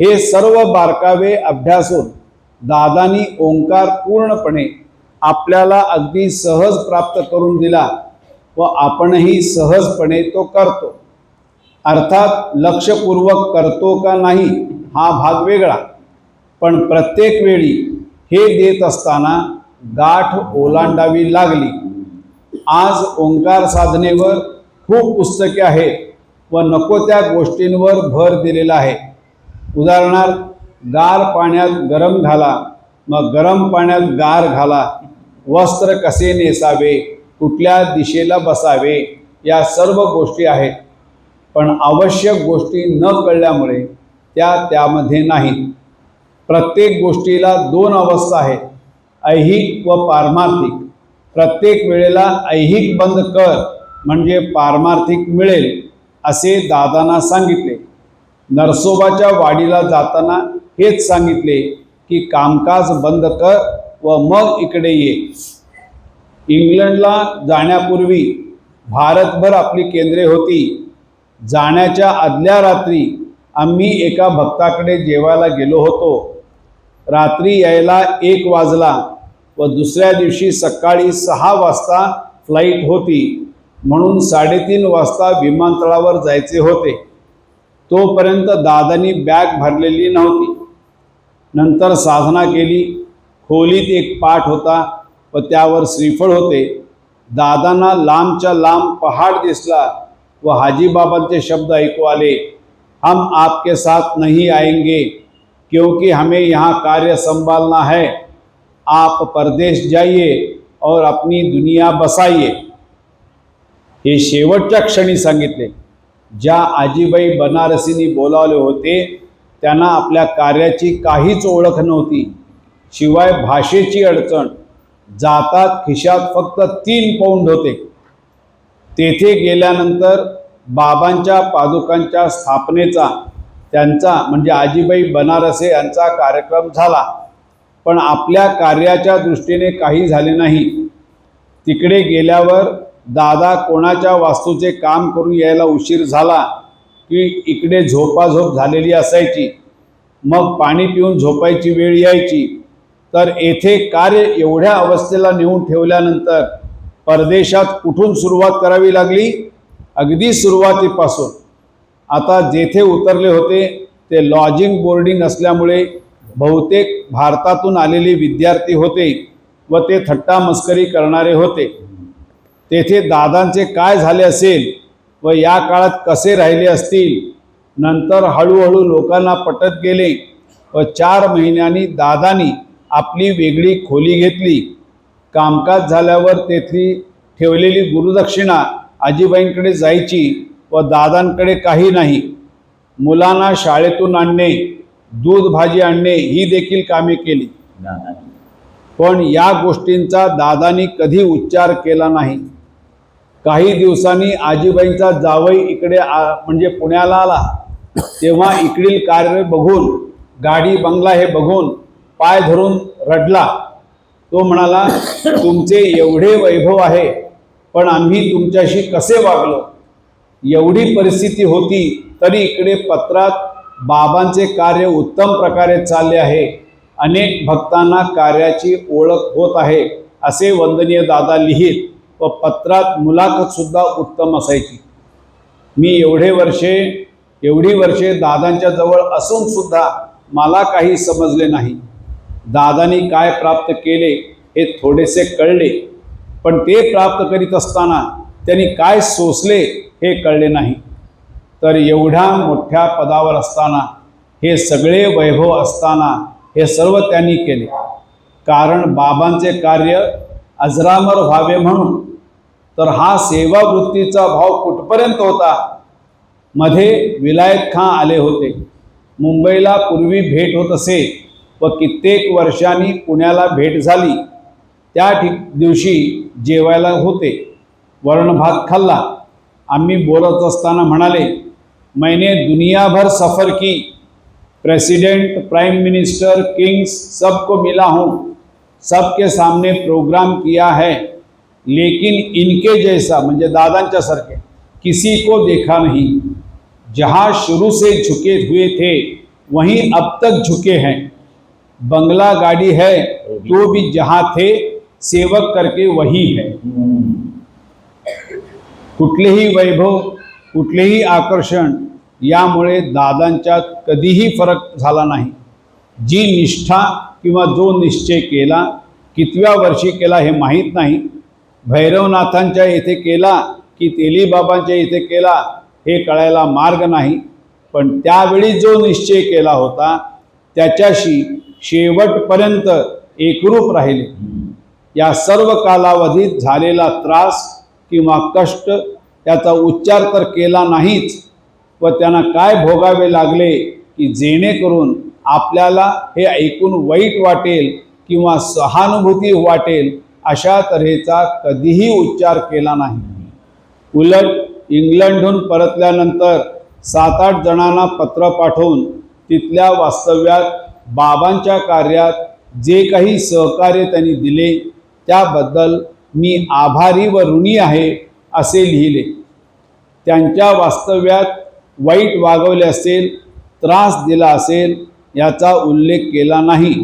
हे सर्व बारकावे अभ्यासून दादांनी ओंकार पूर्णपणे आपल्याला अगदी सहज प्राप्त करून दिला व आपणही सहजपणे तो करतो. अर्थात लक्षपूर्वक करतो का नाही हा भाग वेगळा, पण प्रत्येक वेळी हे देत असताना गाठ ओलांडावी लागली. आज ओंकार साधनेवर खूप पुस्तके आहेत व नको त्या गोष्टींवर भर दिलेला आहे. उदाहरणार्थ, गार पाण्यात गरम घाला, मग गरम पाण्यात गार घाला, वस्त्र कसे नेसावे, कुठल्या दिशेला बसावे, या सर्व गोष्टी आहेत. पण आवश्यक गोष्टी न कळल्यामुळे त्या त्यामध्ये नाहीत. प्रत्येक गोष्टीला 2 अवस्था आहेत, ऐहिक व पारमार्थिक. प्रत्येक वेळेला ऐहिक बंद कर म्हणजे पारमार्थिक मिळेल असे दादांना सांगितले. नरसोबाच्या वाडीला जाताना हेच सांगितले की कामकाज बंद कर व मग इकडे ये. इंग्लंडला जाण्यापूर्वी भारतभर आपली केंद्रे होती. जाण्याच्या आदल्या रात्री आम्ही एका भक्ताकडे जेवायला गेलो होतो. रात्री यायला 1 वाजला व दुसऱ्या दिवशी सकाळी 6 वाजता फ्लाईट होती, म्हणून 3:30 वाजता विमानतळावर जायचे होते. तोपर्यंत दादांनी बॅग भरलेली नव्हती. नंतर साधना केली. खोलीत एक पाट होता व त्यावर श्रीफळ होते. दादांना लांबच्या लांब पहाड दिसला व हाजीबाबांचे शब्द ऐकू आले, हम आपके साथ नहीं आएंगे क्योंकि हमें यहाँ कार्य संभालना है. आप परदेश जाइए और अपनी दुनिया बसाइए. हे शेवटच्या क्षणी सांगितले. ज्या आजीबाई बनारसींनी बोलावले होते त्यांना आपल्या कार्याची काहीच ओळख नव्हती, शिवाय भाषेची अडचण. जातात खिशात फक्त 3 पौंड होते. तेथे गेल्यानंतर बाबांच्या पादुकांच्या स्थापनेचा त्यांचा म्हणजे आजीबाई बनारसे यांचा कार्यक्रम झाला, पण आपल्या कार्याच्या दृष्टीने काही झाले नाही. तिकडे गेल्यावर दादा कोणाच्या वास्तूचे काम करून यायला उशीर झाला की इकडे झोपाझोप झालेली असायची. मग पाणी पिऊन झोपायची वेळ यायची. तर येथे कार्य एवढ्या अवस्थेला नेऊन ठेवल्यानंतर परदेशात कुठून सुरुवात करावी लागली? अगदी सुरुवातीपासून. आता जेथे उतरले होते ते लॉजिंग बोर्डिंग असल्यामुळे बहुतेक भारतातून आलेले विद्यार्थी होते व ते थट्टा मस्करी करणारे होते. तेथे दादांचे काय झाले असेल व या काळात कसे राहिले असतील. नंतर हळूहळू लोकांना पटत गेले व 4 महिन्यांनी दादांनी आपली वेगळी खोली घेतली. कामकाज झाल्यावर तेथली ठेवलेली गुरुदक्षिणा आजीबाईंकडे जायची व दादांकडे काही नाही. मुलांना शाळेतून आणणे, दूध भाजी आणणे ही देखील कामे केली. पण या गोष्टींचा दादांनी कधी उच्चार केला नाही. काही दिवसांनी आजीबाईंचा जावई इकडे म्हणजे पुण्याला आला. तेव्हा इकडील कार्य बघून, गाडी बंगला हे बघून पाय धरून रडला. तो म्हणाला, तुमचे एवढे वैभव आहे पण आम्ही तुमच्याशी कसे वागलो. एवढी परिस्थिती होती तरी इकडे पत्रात बाबांचे कार्य उत्तम प्रकारे चालले आहे, अनेक भक्तांना कार्याची ओळख होत आहे असे वंदनीय दादा लिहित व पत्रात मुलाखत सुद्धा उत्तम असायची. मी एवढी वर्षे दादांच्या जवळ असून सुद्धा मला काही समजले नाही. दादांनी काय प्राप्त केले हे थोडेसे कळले, पण ते प्राप्त करीत असताना त्यांनी काय सोसले हे कळले नाही. तर एवढ्या मोठ्या पदावर असताना, हे सगळे वैभव असताना हे सर्व त्यांनी केले, कारण बाबांचे कार्य अजरामर व्हावे म्हणून. तर हा सेवावृत्तीचा भाव कुठपर्यंत होता. मध्ये विलायत खां आले होते. मुंबईला पूर्वी भेट होत असे व कित्येक वर्षांनी पुण्याला भेट झाली. त्या दिवशी जेवायला होते. वरणभात खाल्ला. आम्ही बोलत असताना म्हणाले, मैंने दुनिया भर सफ़र की, प्रेसिडेंट, प्राइम मिनिस्टर, किंग्स सबको मिला हूँ, सबके सामने प्रोग्राम किया है, लेकिन इनके जैसा म्हणजे दादांच्या सारखे किसी को देखा नहीं. जहाँ शुरू से झुके हुए थे वहीं अब तक झुके हैं. बंगला गाड़ी है तो भी जहाँ थे सेवक करके वही है. कुठलेही वैभव, कुठलेही आकर्षण यामुळे दादांच्यात कधीही फरक झाला नाही. जी निष्ठा किंवा जो निश्चय केला, कितव्या वर्षी केला हे माहीत नाही. भैरवनाथांच्या येथे केला की तेलीबाबांच्या येथे केला हे कळायला मार्ग नाही, पण त्यावेळी जो निश्चय केला होता त्याच्याशी शेवटपर्यंत एकरूप राहिले. या सर्व कालावधीत झालेला त्रास किंवा कष्ट याचा उच्चार तर केला नाहीच, व त्यांना काय भोगावे लागले की जेणेकरून आपल्याला हे ऐकून वाईट वाटेल किंवा सहानुभूती वाटेल अशा तऱ्हेचा कधीही उच्चार केला नाही. उलट इंग्लंडहून परतल्यानंतर 7-8 जणांना पत्र पाठवून तिथल्या वास्तव्यात बाबांच्या कार्यात जे काही सहकार्य त्यांनी दिले त्याबद्दल मी आभारी व ऋणी आहे असे लिहिले. त्यांच्या वास्तव्यात वाईट वागवले असेल, त्रास दिला असेल याचा उल्लेख केला नाही.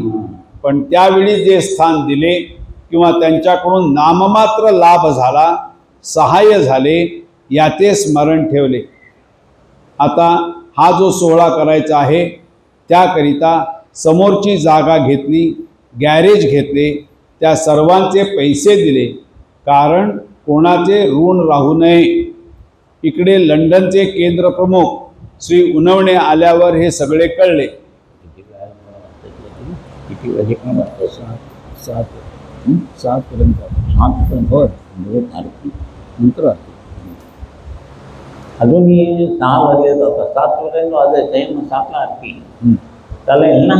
पण त्यावेळी जे स्थान दिले किंवा त्यांच्याकडून नाममात्र लाभ झाला, सहाय्य झाले याचे स्मरण ठेवले. आता हा जो सोहळा करायचा आहे त्याकरिता समोरची जागा घेतली, गॅरेज घेतले, त्या सर्वांचे पैसे दिले, कारण कोणाचे ऋण राहू नये. इकडे लंडनचे केंद्र प्रमुख श्री उनवणे आल्यावर हे सगळे कळले. किती वाजे काम वाटतं? सातपर्यंत आरती नंतर आरती. अजूनही 6 वाजले जातात, 7पर्यंत वाजायचं आहे, मग 7ला आरती चालेल ना?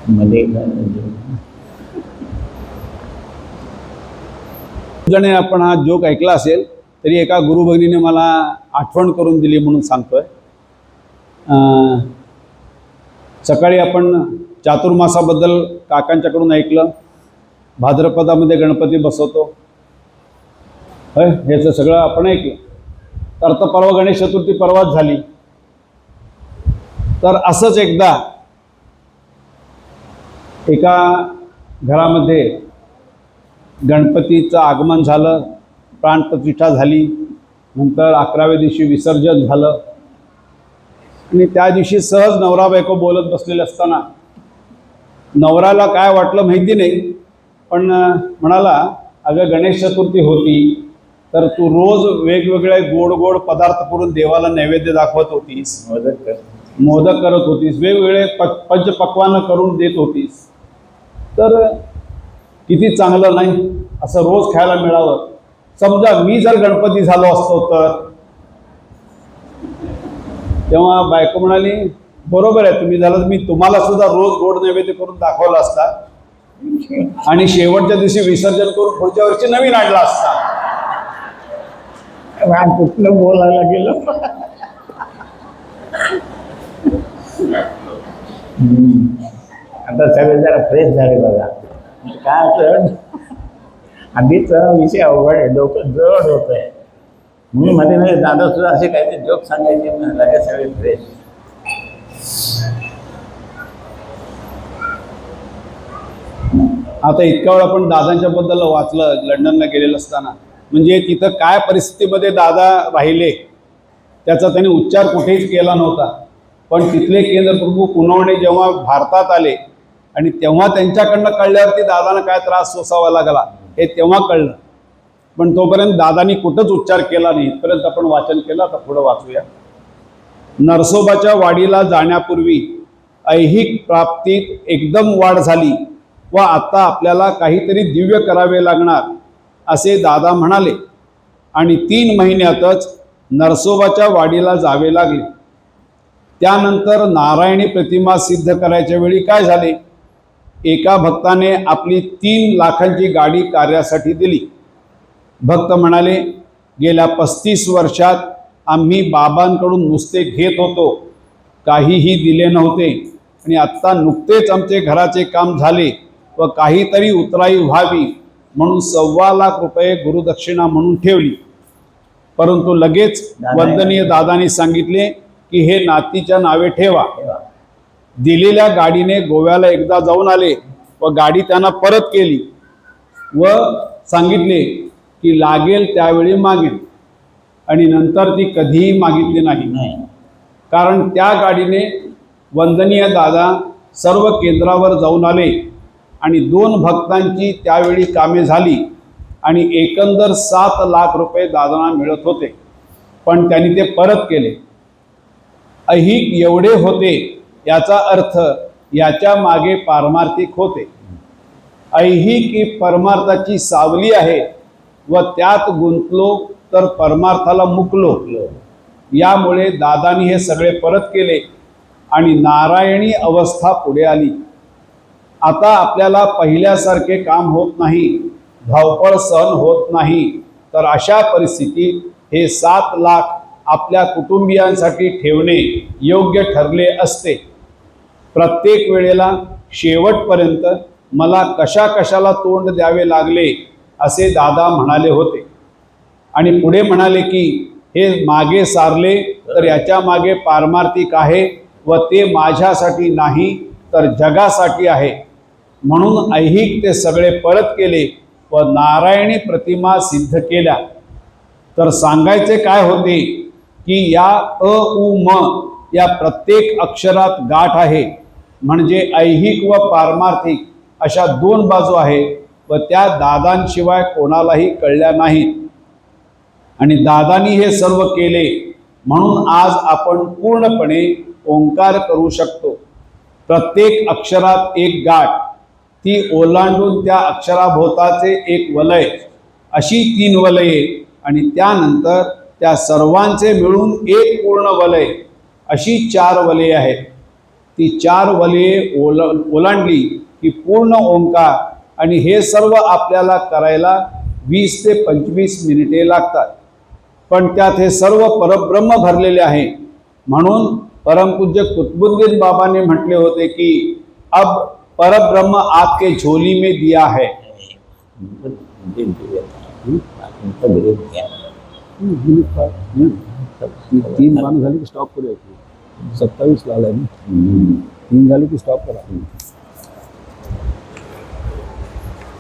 मध्ये जणे आपण हा जोक ऐकला असेल तरी एका गुरुभगिनीने मला आठवण करून दिली म्हणून सांगतोय. सकाळी आपण चातुर्मासाबद्दल काकांच्याकडून ऐकलं. भाद्रपदामध्ये गणपती बसवतो, होय, ह्याचं सगळं आपण ऐकलं. तर आता परवा गणेश चतुर्थी परवाच झाली. तर असंच एकदा एका घरामध्ये गणपतीचं आगमन झालं, प्राणप्रतिष्ठा झाली, नंतर 11व्या दिवशी विसर्जन झालं. आणि त्या दिवशी सहज नवरा बायको बोलत बसलेले असताना नवऱ्याला काय वाटलं माहिती नाही, पण म्हणाला, अगं गणेश चतुर्थी होती तर तू रोज वेगवेगळे गोड गोड पदार्थ करून देवाला नैवेद्य दाखवत होतीस, मोदक करत होतीस, वेगवेगळे पंचपक्वानं करून देत होतीस, तर किती चांगलं नाही असं रोज खायला मिळावं. समजा मी जर गणपती झालो असतो तर. तेव्हा बायको म्हणाली, बरोबर आहे, तुम्ही झालं तर मी तुम्हाला सुद्धा रोज गोड नैवेद्य करून दाखवला असता आणि शेवटच्या दिवशी विसर्जन करून पुढच्या वर्षी नवीन आणला असता. कुठलं बोलायला गेलं. आता सगळे जरा फ्रेश झाले बघा. काय होतं, आधीच विषय अवघड आहे, डोकं जड होत आहे. म्हणून मध्ये मध्ये दादा सुद्धा असे काहीतरी जोक सांगायचे, लगेच सगळे फ्रेश. आता इतका वेळ आपण दादांच्या बद्दल वाचलं लंडनला गेलेलं असताना, म्हणजे तिथं काय परिस्थितीमध्ये दादा राहिले त्याचा त्यांनी उच्चार कुठेच केला नव्हता. पण तिथले केंद्र प्रमुख उनवणे जेव्हा भारतात आले आणि तेव्हा त्यांच्याकडनं कळल्यावरती दादांना काय त्रास सोसावा लागला हे तेव्हा कळलं. पण तोपर्यंत दादांनी कुठंच उच्चार केला नाही. इथपर्यंत आपण वाचन केलं. आता पुढं वाचूया. नरसोबाच्या वाडीला जाण्यापूर्वी ऐहिक प्राप्तीत एकदम वाढ झाली व आता आपल्याला काहीतरी दिव्य करावे लागणार असे दादा म्हणाले आणि 3 महिन्यातच नरसोबाच्या वाडीला जावे लागले. त्यानंतर नारायणी प्रतिमा सिद्ध करायच्या वेळी काय झाले, एका भक्ताने आपली 3 लाखांची गाडी कार्यासाठी दिली. भक्त म्हणाले, गेल्या 35 वर्षात आम्ही बाबांकडून नुसते घेत होतो, काहीही दिले नव्हते आणि आत्ता नुकतेच आमचे घराचे काम झाले व काहीतरी उतराई व्हावी म्हणून 1.25 लाख रुपये गुरुदक्षिणा म्हणून ठेवली. परंतु लगेच वंदनीय दादांनी सांगितले की हे नातीच्या नावे ठेवा. दिलेल्या गाडीने गोव्याला एकदा जाऊन आले व गाडी त्यांना परत केली व सांगितले की लागेल त्यावेळी मागेल आणि नंतर ती कधीही मागितली नाही. कारण त्या गाडीने वंदनीय दादा सर्व केंद्रावर जाऊन आले आणि 2 भक्तांची त्यावेळी कामे झाली आणि एकंदर 7 लाख रुपये दादांना मिळत होते. पण त्यांनी ते परत केले. ऐहिक एवढे होते याचा अर्थ याच्या मागे पारमार्थिक होते. ऐहिक ही परमार्थाची सावली आहे व त्यात गुंतलो तर परमार्थाला मुकलो. यामुळे दादांनी हे सगळे परत केले आणि नारायणी अवस्था पुढे आली. आता आपल्याला पहिल्यासारखे काम होत नाही, धावपळ सहन होत नाही. तर अशा परिस्थितीत हे 7 लाख आपल्या कुटुंबियांसाठी ठेवणे योग्य ठरले असते. प्रत्येक वेळेला शेवटपर्यंत मला कशा कशाला तोंड द्यावे लागले असे दादा म्हणाले होते. आणि पुढे म्हणाले की हे मागे सारले तर याच्या मागे पारमार्थिक आहे व ते माझ्यासाठी नाही तर जगासाठी आहे. म्हणून ऐहिक ते सगळे परत केले व नारायणी प्रतिमा सिद्ध केल्या. तर सांगायचे काय होते की या अ उ म या प्रत्येक अक्षरात गाठ आहे. म्हणजे ऐहिक व पारमार्थिक अशा दोन बाजू आहेत व त्या दादांशिवाय कोणालाही कळल्या नाहीत. आणि दादांनी हे सर्व केले म्हणून आज आपण पूर्णपणे ओंकार करू शकतो. प्रत्येक अक्षरात एक गाठ, ती ओलांडून त्या अक्षराभोवताचे एक वलय, अशी 3 वलये आणि त्यानंतर त्या सर्वांचे मिळून एक पूर्ण वलय, अशी 4 वलये आहेत. ती 4 वलये ओलांडली की पूर्ण ओंकार. आणि हे सर्व आपल्याला करायला 20 ते 25 मिनिटे लागतात. पण त्यात हे सर्व परब्रह्म भरलेले आहे. म्हणून परमपूज्य कुतुबुद्दीन बाबांनी म्हटले होते की अब परब्रह्म आपके झोली में दिया है. तीन गाणं झाली की स्टॉप करूया की 27 ला आलाय ना. 3 झाली की स्टॉप करा.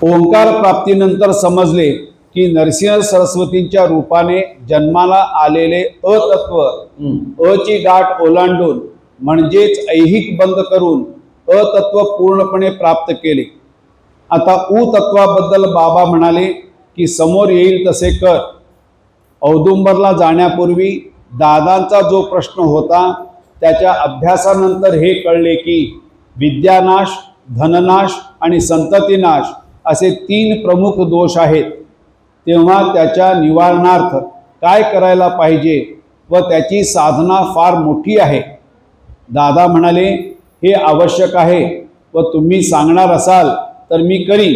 ओंकार प्राप्तीनंतर समजले की नरसिंह सरस्वतींच्या रूपाने जन्माला आलेले अतत्व अची गाठ ओलांडून म्हणजेच ऐहिक बंद करून अतत्व पूर्णपणे प्राप्त केले. आता उ तत्वाबद्दल बाबा म्हणाले की समोर येईल तसे कर. औदुंबरला जाण्यापूर्वी दादांचा जो प्रश्न होता त्याच्या अभ्यासानंतर हे कळले की विद्यानाश, धननाश आणि संततीनाश असे 3 प्रमुख दोष आहेत. तेव्हा त्याच्या निवारणार्थ काय करायला पाहिजे व त्याची साधना फार मोठी आहे. दादा म्हणाले हे आवश्यक आहे व तुम्ही सांगणार असाल तर मी करीन.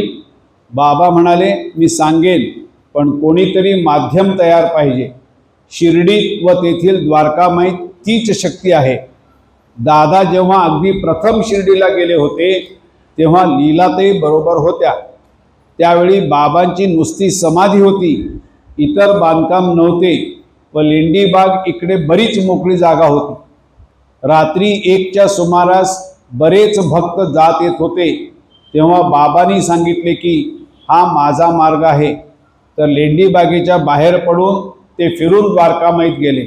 बाबा म्हणाले मी सांगेन पण कोणीतरी माध्यम तयार पाहिजे. शिर्डीत व तेथील द्वारकामाईत तीच शक्ती आहे. दादा जेव्हा अगदी प्रथम शिर्डीला गेले होते तेव्हा लीलाताई बरोबर होत्या. त्यावेळी बाबांची नुसती समाधी होती, इतर बांधकाम नव्हते व लेंडीबाग इकडे बरीच मोकळी जागा होती. रात्री 1च्या सुमारास बरेच भक्त जात येत होते. तेव्हा बाबांनी सांगितले की हा माझा मार्ग आहे. तर लेंडीबागेच्या बाहेर पडून ते फिरून द्वारकामाईत गेले.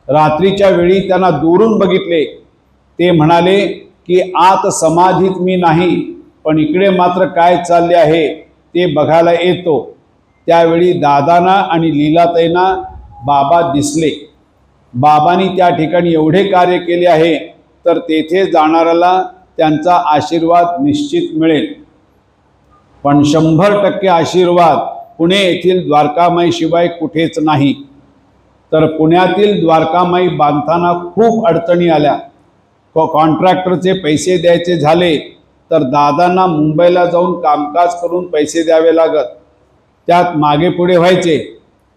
रात्रीच्या वेळी त्यांना दुरून बघितले. ते म्हणाले की आत समाधीत मी नाही पण इकडे मात्र काय चालले आहे ते बघायला येतो. त्यावेळी दादांना आणि लीलाताईंना बाबा दिसले. बाबांनी त्या ठिकाणी एवढे कार्य केले आहे तर तेथे जाणाऱ्याला त्यांचा आशीर्वाद निश्चित मिळेल. पण 100% आशीर्वाद पुणे येथील द्वारकामाईशिवाय कुठेच नाही. तर पुण्यातील द्वारकामाई बांधताना खूप अडचणी आल्या. कॉन्ट्रॅक्टरचे पैसे द्यायचे झाले तर दादांना मुंबईला जाऊन कामकाज करून पैसे द्यावे लागत. त्यात मागे पुढे व्हायचे.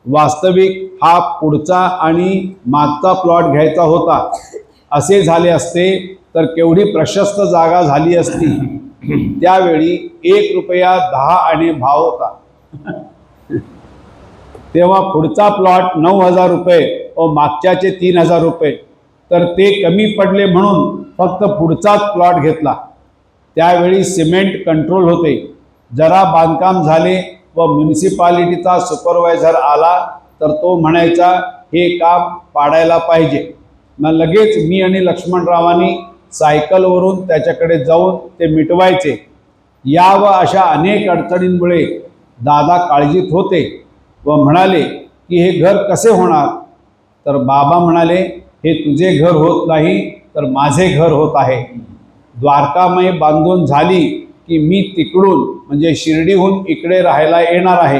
वास्तविक हा पुढचा आणि मागचा प्लॉट घ्यायचा होता. असे झाले असते तर केवढी प्रशस्त जागा झाली असती. त्यावेळी 1 रुपया 10 आणे भाव होता. तेव्हा पुढचा प्लॉट 9,000 रुपये व मागच्याचे 3,000 रुपये. तर ते कमी पडले म्हणून फक्त पुढचाच प्लॉट घेतला. त्यावेळी सिमेंट कंट्रोल होते. जरा बांधकाम झाले व म्युनिसिपालिटीचा सुपरवायझर आला तर तो म्हणायचा हे काम पाडायला पाहिजे. मग लगेच मी आणि लक्ष्मणरावांनी सायकलवरून त्याच्याकडे जाऊन ते मिटवायचे. या व अशा अनेक अडचणींमुळे दादा काळजीत होते व म्हणाले की हे घर कसे होणार. तर बाबा म्हणाले हे तुझे घर होत नाही तर माझे घर होत आहे. द्वारकामाई बांधून झाली की मी तिकडून म्हणजे शिर्डीहून इकडे राहायला येणार आहे.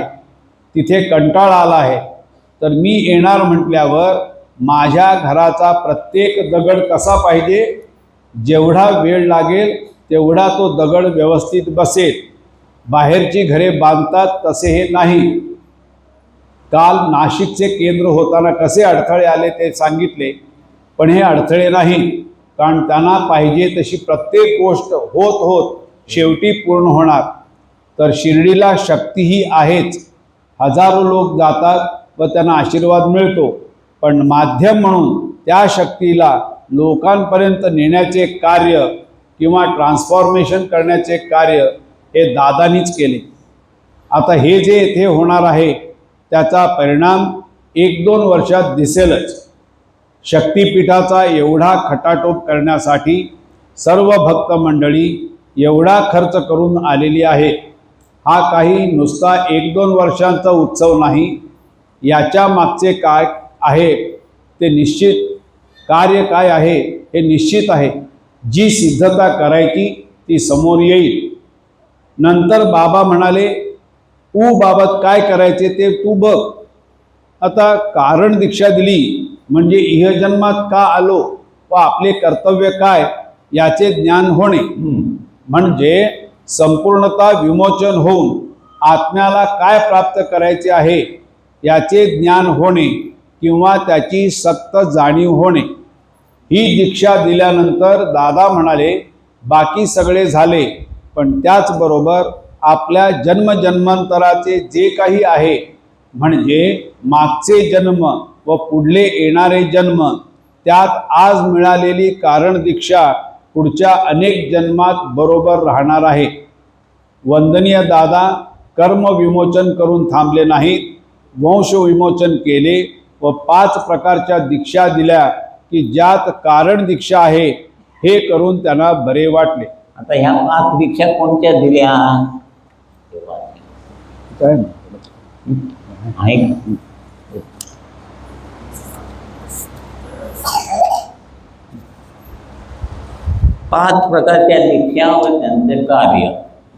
तिथे कंटाळा आला आहे. तर मी येणार म्हटल्यावर माझ्या घराचा प्रत्येक दगड कसा पाहिजे, जेवढा वेळ लागेल तेवढा तो दगड व्यवस्थित बसेल. बाहेरची घरे बांधतात तसे हे नाही. काल नाशिकचे केंद्र होताना कसे अडथळे आले ते सांगितले. पण हे अडथळे नाही, कारण त्यांना पाहिजे तशी प्रत्येक गोष्ट होत शेवटी पूर्ण होणार. तर शिर्डीला शक्तीही आहेच. हजारो लोक जातात व त्यांना आशीर्वाद मिळतो, पण माध्यम म्हणून त्या शक्तीला लोकांपर्यंत नेण्याचे कार्य किंवा ट्रान्सफॉर्मेशन करण्याचे कार्य हे दादानीच केले. आता हे जे येथे होणार आहे त्याचा परिणाम 1-2 वर्षात दिसेलच. शक्तिपीठाचा एवढा खटाटोप करण्यासाठी सर्व भक्त मंडळी एवढा खर्च करून आलेली आहे. हा काही नुसता 1-2 वर्षांचा उत्सव नाही. याच्या मागचे काय आहे ते निश्चित, कार्य काय आहे हे निश्चित आहे. जी सिद्धता करायची ती समोर येईल. नंतर बाबा म्हणाले, तू बाबत काय करायचे ते तू बघ. आता कारण दीक्षा दिली म्हणजे इहजन्मात का आलो व आपले कर्तव्य काय याचे ज्ञान होणे, म्हणजे संपूर्णता विमोचन होऊन आत्म्याला काय प्राप्त करायचे आहे याचे ज्ञान होणे किंवा त्याची सक्त जाणीव होणे. ही दीक्षा दिल्यानंतर दादा म्हणाले, बाकी सगळे झाले, पण त्याचबरोबर आपल्या जन्मजन्मांतराचे जे काही आहे, म्हणजे मागचे जन्म व पुढले येणारे जन्म, त्यात आज मिळालेली कारण दीक्षा पुढच्या अनेक जन्मात बरोबर राहणार आहे. वंदनीय दादा कर्म विमोचन करून थांबले नाहीत, वंश विमोचन केले व 5 प्रकारच्या दीक्षा दिल्या की ज्यात कारण दीक्षा आहे हे करून त्यांना बरे वाटले. आता ह्या 5 दीक्षा कोणत्या दिल्या काय ना आहे का? पाच प्रकारच्या दीक्षा व त्यांचे कार्य.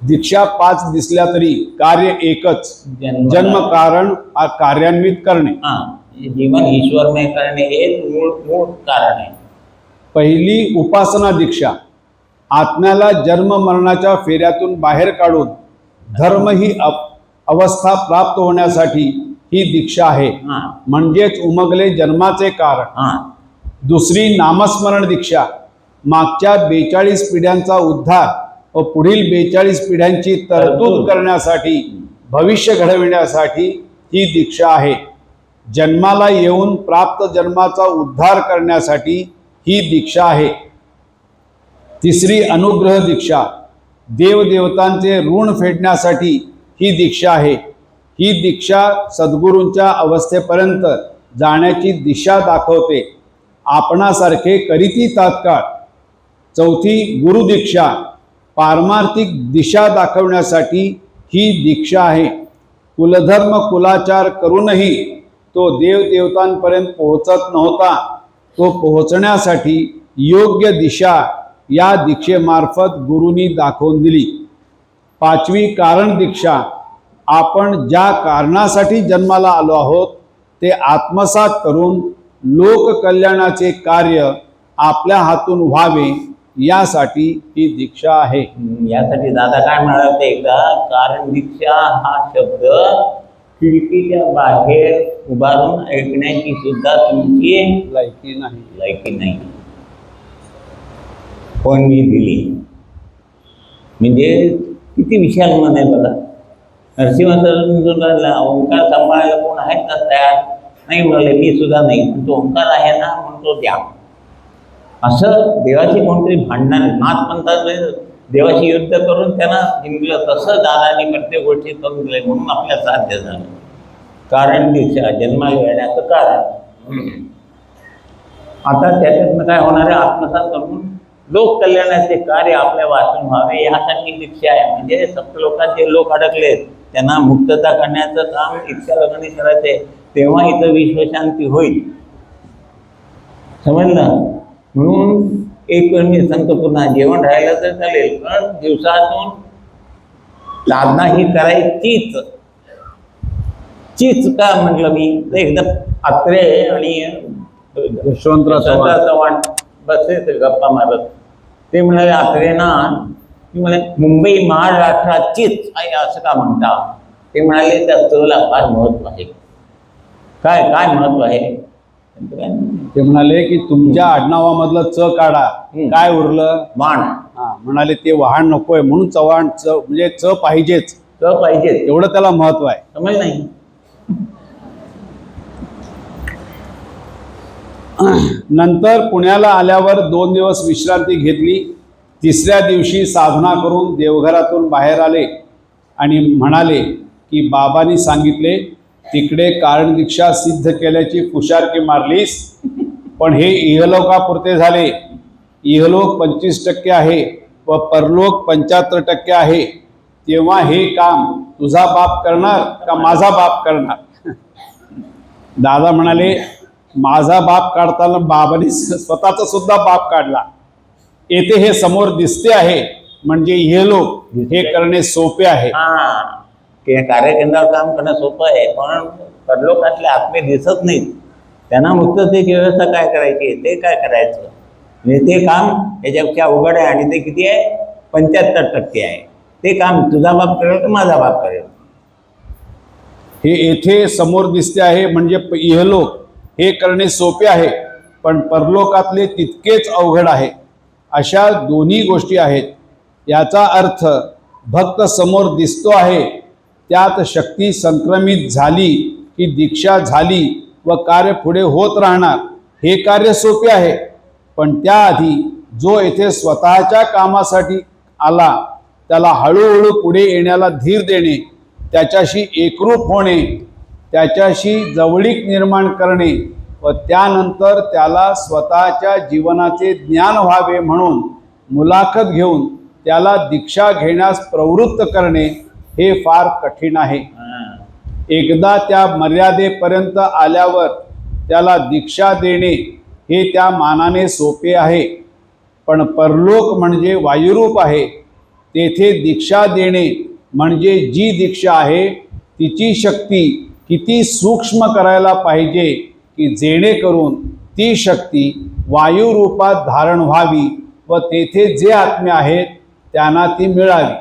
दीक्षा 5 दिसल्या तरी कार्य एकच, जन्म कारण कार्यान्वित करणे. जीवन ईश्वरमय करणे हे मूळ कारण आहे. पहिली उपासना दीक्षा, आत्म्याला जन्म मरणाच्या फेऱ्यातून बाहेर काढून धर्म ही अवस्था प्राप्त होण्यासाठी ही दीक्षा आहे, म्हणजेच उमगले जन्माचे कारण. दुसरी नामस्मरण दीक्षा, मागच्या 42 पिढ्यांचा उद्धार व पुढील 42 पिढ्यांची तरतूद करण्यासाठी, भविष्य घडविण्यासाठी ही दीक्षा आहे. जन्माला येऊन प्राप्त जन्माचा उद्धार करण्यासाठी ही दीक्षा आहे. तिसरी अनुग्रह दीक्षा, देवदेवतांचे ऋण फेडण्यासाठी ही दीक्षा आहे. ही दीक्षा सद्गुरूंच्या अवस्थेपर्यंत जाण्याची दिशा दाखवते, आपणासारखे करीती तात्काळ. चौथी गुरुदीक्षा, पारमार्थिक दिशा दाखवण्यासाठी ही दीक्षा आहे. कुलधर्म कुलाचार करूनही तो देवदेवतांपर्यंत पोहोचत नव्हता, तो पोहोचण्यासाठी योग्य दिशा या दीक्षेमार्फत गुरूंनी दाखवून दिली. पाचवी कारण दीक्षा, आपण ज्या कारणासाठी जन्माला आलो आहोत ते आत्मसात करून लोककल्याणाचे कार्य आपल्या हातून व्हावे यासाठी ही दीक्षा आहे. यासाठी दादा काय म्हणाले एकदा, कारण दीक्षा हा शब्द खिडकीच्या बाहेर उभारून ऐकण्याची सुद्धा तुमची लायकी नाही. पण मी दिली म्हणजे किती विशाल मन आहे बघा. नरसिंह ओंकार सांभाळायला कोण आहेत का तयार नाही, म्हणाले मी सुद्धा नाही, पण तो ओंकार आहे ना म्हणून तो द्या. असं देवाशी कोणतरी भांडणार, नाथपंथात देवाशी युद्ध करून त्यांना जिंकलं, तसं दादांनी प्रत्येक गोष्टी करून दिले म्हणून आपल्या साध्य झालं. कारण दीक्षा, जन्माला येण्याचं कारण. आता त्याच्यातनं काय होणार आहे, आत्मसात करून लोक कल्याणाचे कार्य आपल्या वाचून व्हावे यासाठी दीक्षा आहे. म्हणजे सप्त लोकात जे लोक अडकलेत त्यांना मुक्तता करण्याचं काम दीक्षा लोकांनी करायचे, तेव्हा इथं विश्वशांती होईल. समजलं? म्हणून एक वेळ मी सांगतो पुन्हा, जेवण राहिलं तर चालेल, पण दिवसातून साधना ही करायचीच. का म्हटलं मी तर एकदा आत्रे आणि यशवंतराव चव्हाण बसले ते गप्पा मारत. ते म्हणाले, आत्रे ना की म्हणे मुंबई महाराष्ट्राचीच आहे असं का म्हणता. ते म्हणाले त्या स्थळाला फार महत्व आहे. काय महत्व आहे त्यांचं काय नाही. ते म्हणाले की तुमच्या आडनावामधलं च काढा, काय उरलं? मान हा, म्हणाले ते वाहन नकोय म्हणून चव्हाण च म्हणजे च पाहिजेच, तर पाहिजे, एवढं त्याला महत्व आहे. समज नाही. नंतर पुण्याला आल्यावर 2 दिवस विश्रांती घेतली. तिसऱ्या दिवशी साधना करून देवघरातून बाहेर आले आणि म्हणाले की बाबांनी सांगितले तिकडे कारण दीक्षा सिद्ध केल्याची फुशारकी मारलीस, पण हे इहलोकापुरते झाले. इहलोक 25% आहे व परलोक 75% आहे. तेव्हा हे काम तुझा बाप करणार का माझा बाप करणार? दादा म्हणाले माझा बाप काढताना बाबांनी स्वतःचा सुद्धा बाप काढला. येथे हे समोर दिसते आहे म्हणजे इहलोक हे करणे सोपे आहे. हा, ते कार्यकेंद्रावर काम करणं सोपं आहे, पण परलोकातले आत्मे दिसत नाहीत. त्यांना मुक्ततेची व्यवस्था काय करायची, ते काय करायचं, म्हणजे ते काम त्याच्यापेक्षा अवघड आहे. आणि ते किती आहे? 75% आहे. ते काम तुझा बाप करेल तर माझा बाप करेल. हे येथे समोर दिसते आहे म्हणजे इहलोक हे करणे सोपे आहे, पण परलोकातले तितकेच अवघड आहे. अशा दोन्ही गोष्टी आहेत. याचा अर्थ भक्त समोर दिसतो आहे, त्यात शक्ती संक्रमित झाली की दीक्षा झाली व कार्य पुढे होत राहणार. हे कार्य सोपे आहे, पण त्याआधी जो येथे स्वतःच्या कामासाठी आला त्याला हळूहळू पुढे येण्याला धीर देणे, त्याच्याशी एकरूप होणे, त्याच्याशी जवळीक निर्माण करणे व त्यानंतर त्याला स्वतःच्या जीवनाचे ज्ञान व्हावे म्हणून मुलाखत घेऊन त्याला दीक्षा घेण्यास प्रवृत्त करणे हे फार कठीण आहे. एकदा त्या मर्यादेपर्यंत आल्यावर त्याला दीक्षा देणे हे त्या मानाने सोपे आहे. पण परलोक म्हणजे वायुरूप आहे. तेथे दीक्षा देणे म्हणजे जी दीक्षा आहे तिची शक्ती किती सूक्ष्म करायला पाहिजे की जेणेकरून ती शक्ती वायुरूपात धारण व्हावी व तेथे जे आत्मे आहेत त्यांना ती मिळावी.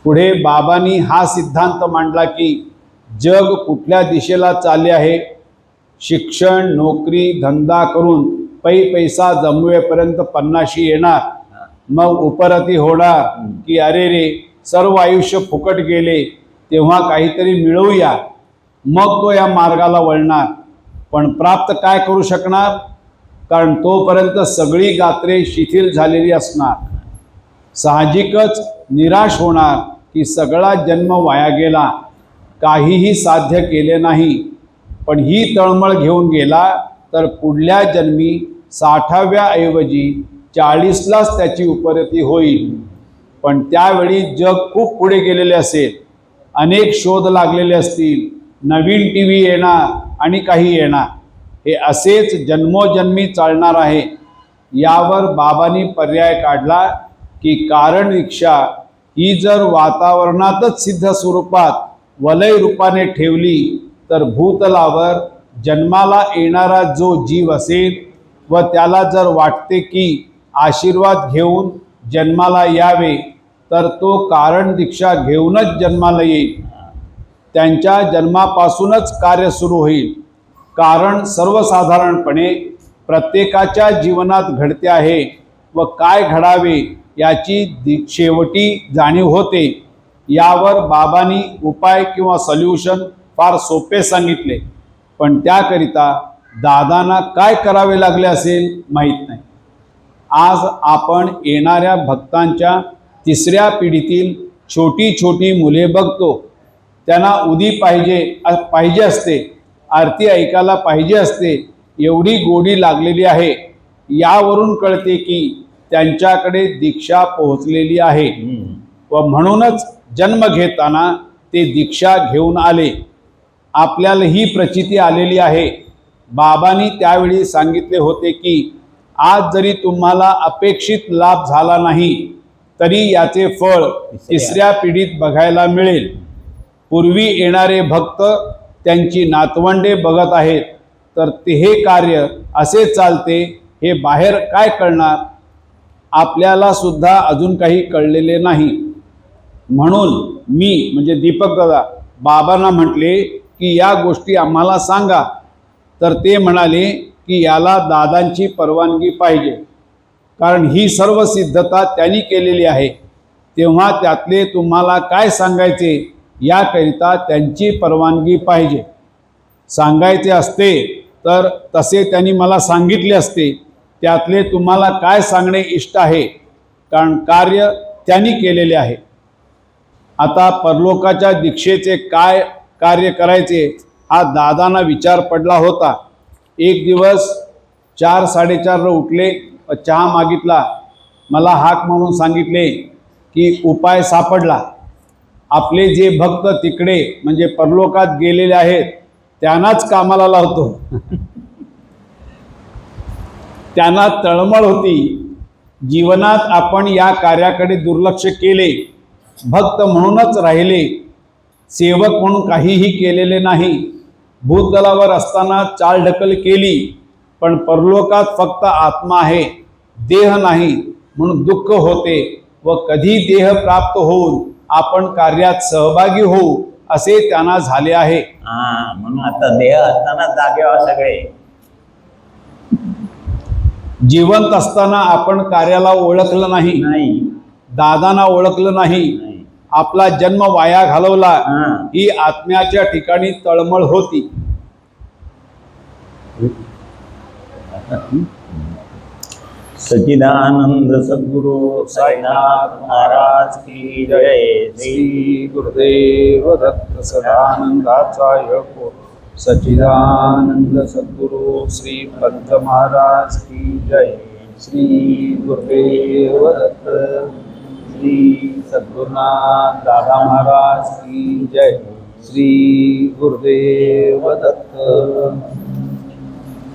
पुढे बाबांनी हा सिद्धांत मांडला की जग कुठल्या दिशेला चालले आहे. शिक्षण, नोकरी, धंदा करून पैसा जमवेपर्यंत 50शी येणार, मग उपरती होणार की अरे रे सर्व आयुष्य फुकट गेले, तेव्हा काहीतरी मिळवूया, मग तो या मार्गाला वळणार. पण प्राप्त काय करू शकणार, कारण तोपर्यंत सगळी गात्रे शिथिल झालेली असणार. साहजिकच निराश होणार की सगळा जन्म वाया गेला, काहीही साध्य केले नाही. पण ही तळमळ घेऊन गेला तर पुढल्या जन्मी 60व्या ऐवजी 40लाच त्याची उपरती होईल. पण त्यावेळी जग खूप पुढे गेलेले असेल, अनेक शोध लागलेले असतील, नवीन टीव्ही येणार आणि काही येणार. हे असेच जन्मोजन्मी चालणार आहे. यावर बाबांनी पर्याय काढला की कारण दीक्षा ही जर वातावरणातच सिद्ध स्वरूपात वलय रूपाने ठेवली तर भूतलावर जन्माला येणारा जो जीव असेल व त्याला जर वाटते की आशीर्वाद घेऊन जन्माला यावे तर तो कारण दीक्षा घेऊनच जन्माला येईल. त्यांच्या जन्मापासूनच कार्य सुरू होईल. कारण सर्वसाधारणपणे प्रत्येकाच्या जीवनात घडते आहे व काय घडावे याची शेवटी जाणीव होते. यावर बाबांनी उपाय किंवा सोल्युशन फार सोपे सांगितले, पण त्याकरिता दादांना काय करावे लागले असेल माहीत नाही. आज आपण येणाऱ्या भक्तांच्या 3ऱ्या पिढीतील छोटी छोटी मुले बघतो. त्यांना उदी पाहिजे असते, आरती ऐकायला पाहिजे असते, एवढी गोडी लागलेली आहे. यावरून कळते की त्यांच्याकडे दीक्षा पोहोचलेली आहे व म्हणूनच जन्म घेताना ते दीक्षा घेऊन आले. आपल्याला ही प्रचिती आलेली आहे. बाबांनी त्यावेळी सांगितले होते की आज जरी तुम्हाला अपेक्षित लाभ झाला नाही तरी याचे फळ 3ऱ्या पिढीत बघायला मिळेल. पूर्वी येणारे भक्त त्यांची नातवंडे बघत आहेत तर ते हे कार्य असे चालते हे बाहेर काय कळणार. आपल्याला सुद्धा अजून काही कळलेले नाही. म्हणून मी म्हणजे दीपक दादा बाबांना म्हटले की या गोष्टी आम्हाला सांगा. तर ते म्हणाले की याला दादांची परवानगी पाहिजे, कारण ही सर्व सिद्धता त्यांनी केलेली आहे, तेव्हा त्यातले तुम्हाला काय सांगायचे याकरिता त्यांची परवानगी पाहिजे. सांगायचे असते तर तसे त्यांनी मला सांगितले असते. त्यातले तुम्हाला काय सांगणे इष्ट आहे, कारण कार्य त्यांनी केलेले आहे. आता परलोकाच्या दीक्षेचे काय कार्य करायचे हा दादांना विचार पडला होता. एक दिवस 4-4:30 उठले व चहा मागितला. मला हाक म्हणून सांगितले की उपाय सापडला. आपले जे भक्त तिकडे म्हणजे परलोकात गेलेले आहेत त्यांनाच कामाला लावतो. त्यांना तळमळ होती. जीवनात आपण या कार्याकडे दुर्लक्ष केले, भक्त म्हणूनच राहिले, सेवक म्हणून काहीही केलेले नाही. भूतलावर असताना चालढकल केली, पण परलोकात फक्त आत्मा आहे, देह नाही, म्हणून दुःख होते व कधी देह प्राप्त होऊन आपण कार्यात सहभागी होऊ असे त्यांना झाले आहे. म्हणून आता देह असताना जागे व्हा सगळे. जिवंत असताना आपण कार्याला ओळखलं नाही, दादांना ओळखलं नाही, आपला जन्म वाया घालवला, ही आत्म्याच्या ठिकाणी तळमळ होती. सच्चिदानंद सद्गुरु साईनाथ महाराज की जय. श्री गुरुदेव दत्त सदानंदाचा योग. सच्चिदानंद सद्गुरु श्री पंत महाराज की जय. श्री गुरुदेव दत्त श्री सद्गुरुनाथ दादा महाराज की जय. श्री गुरुदेव दत्त.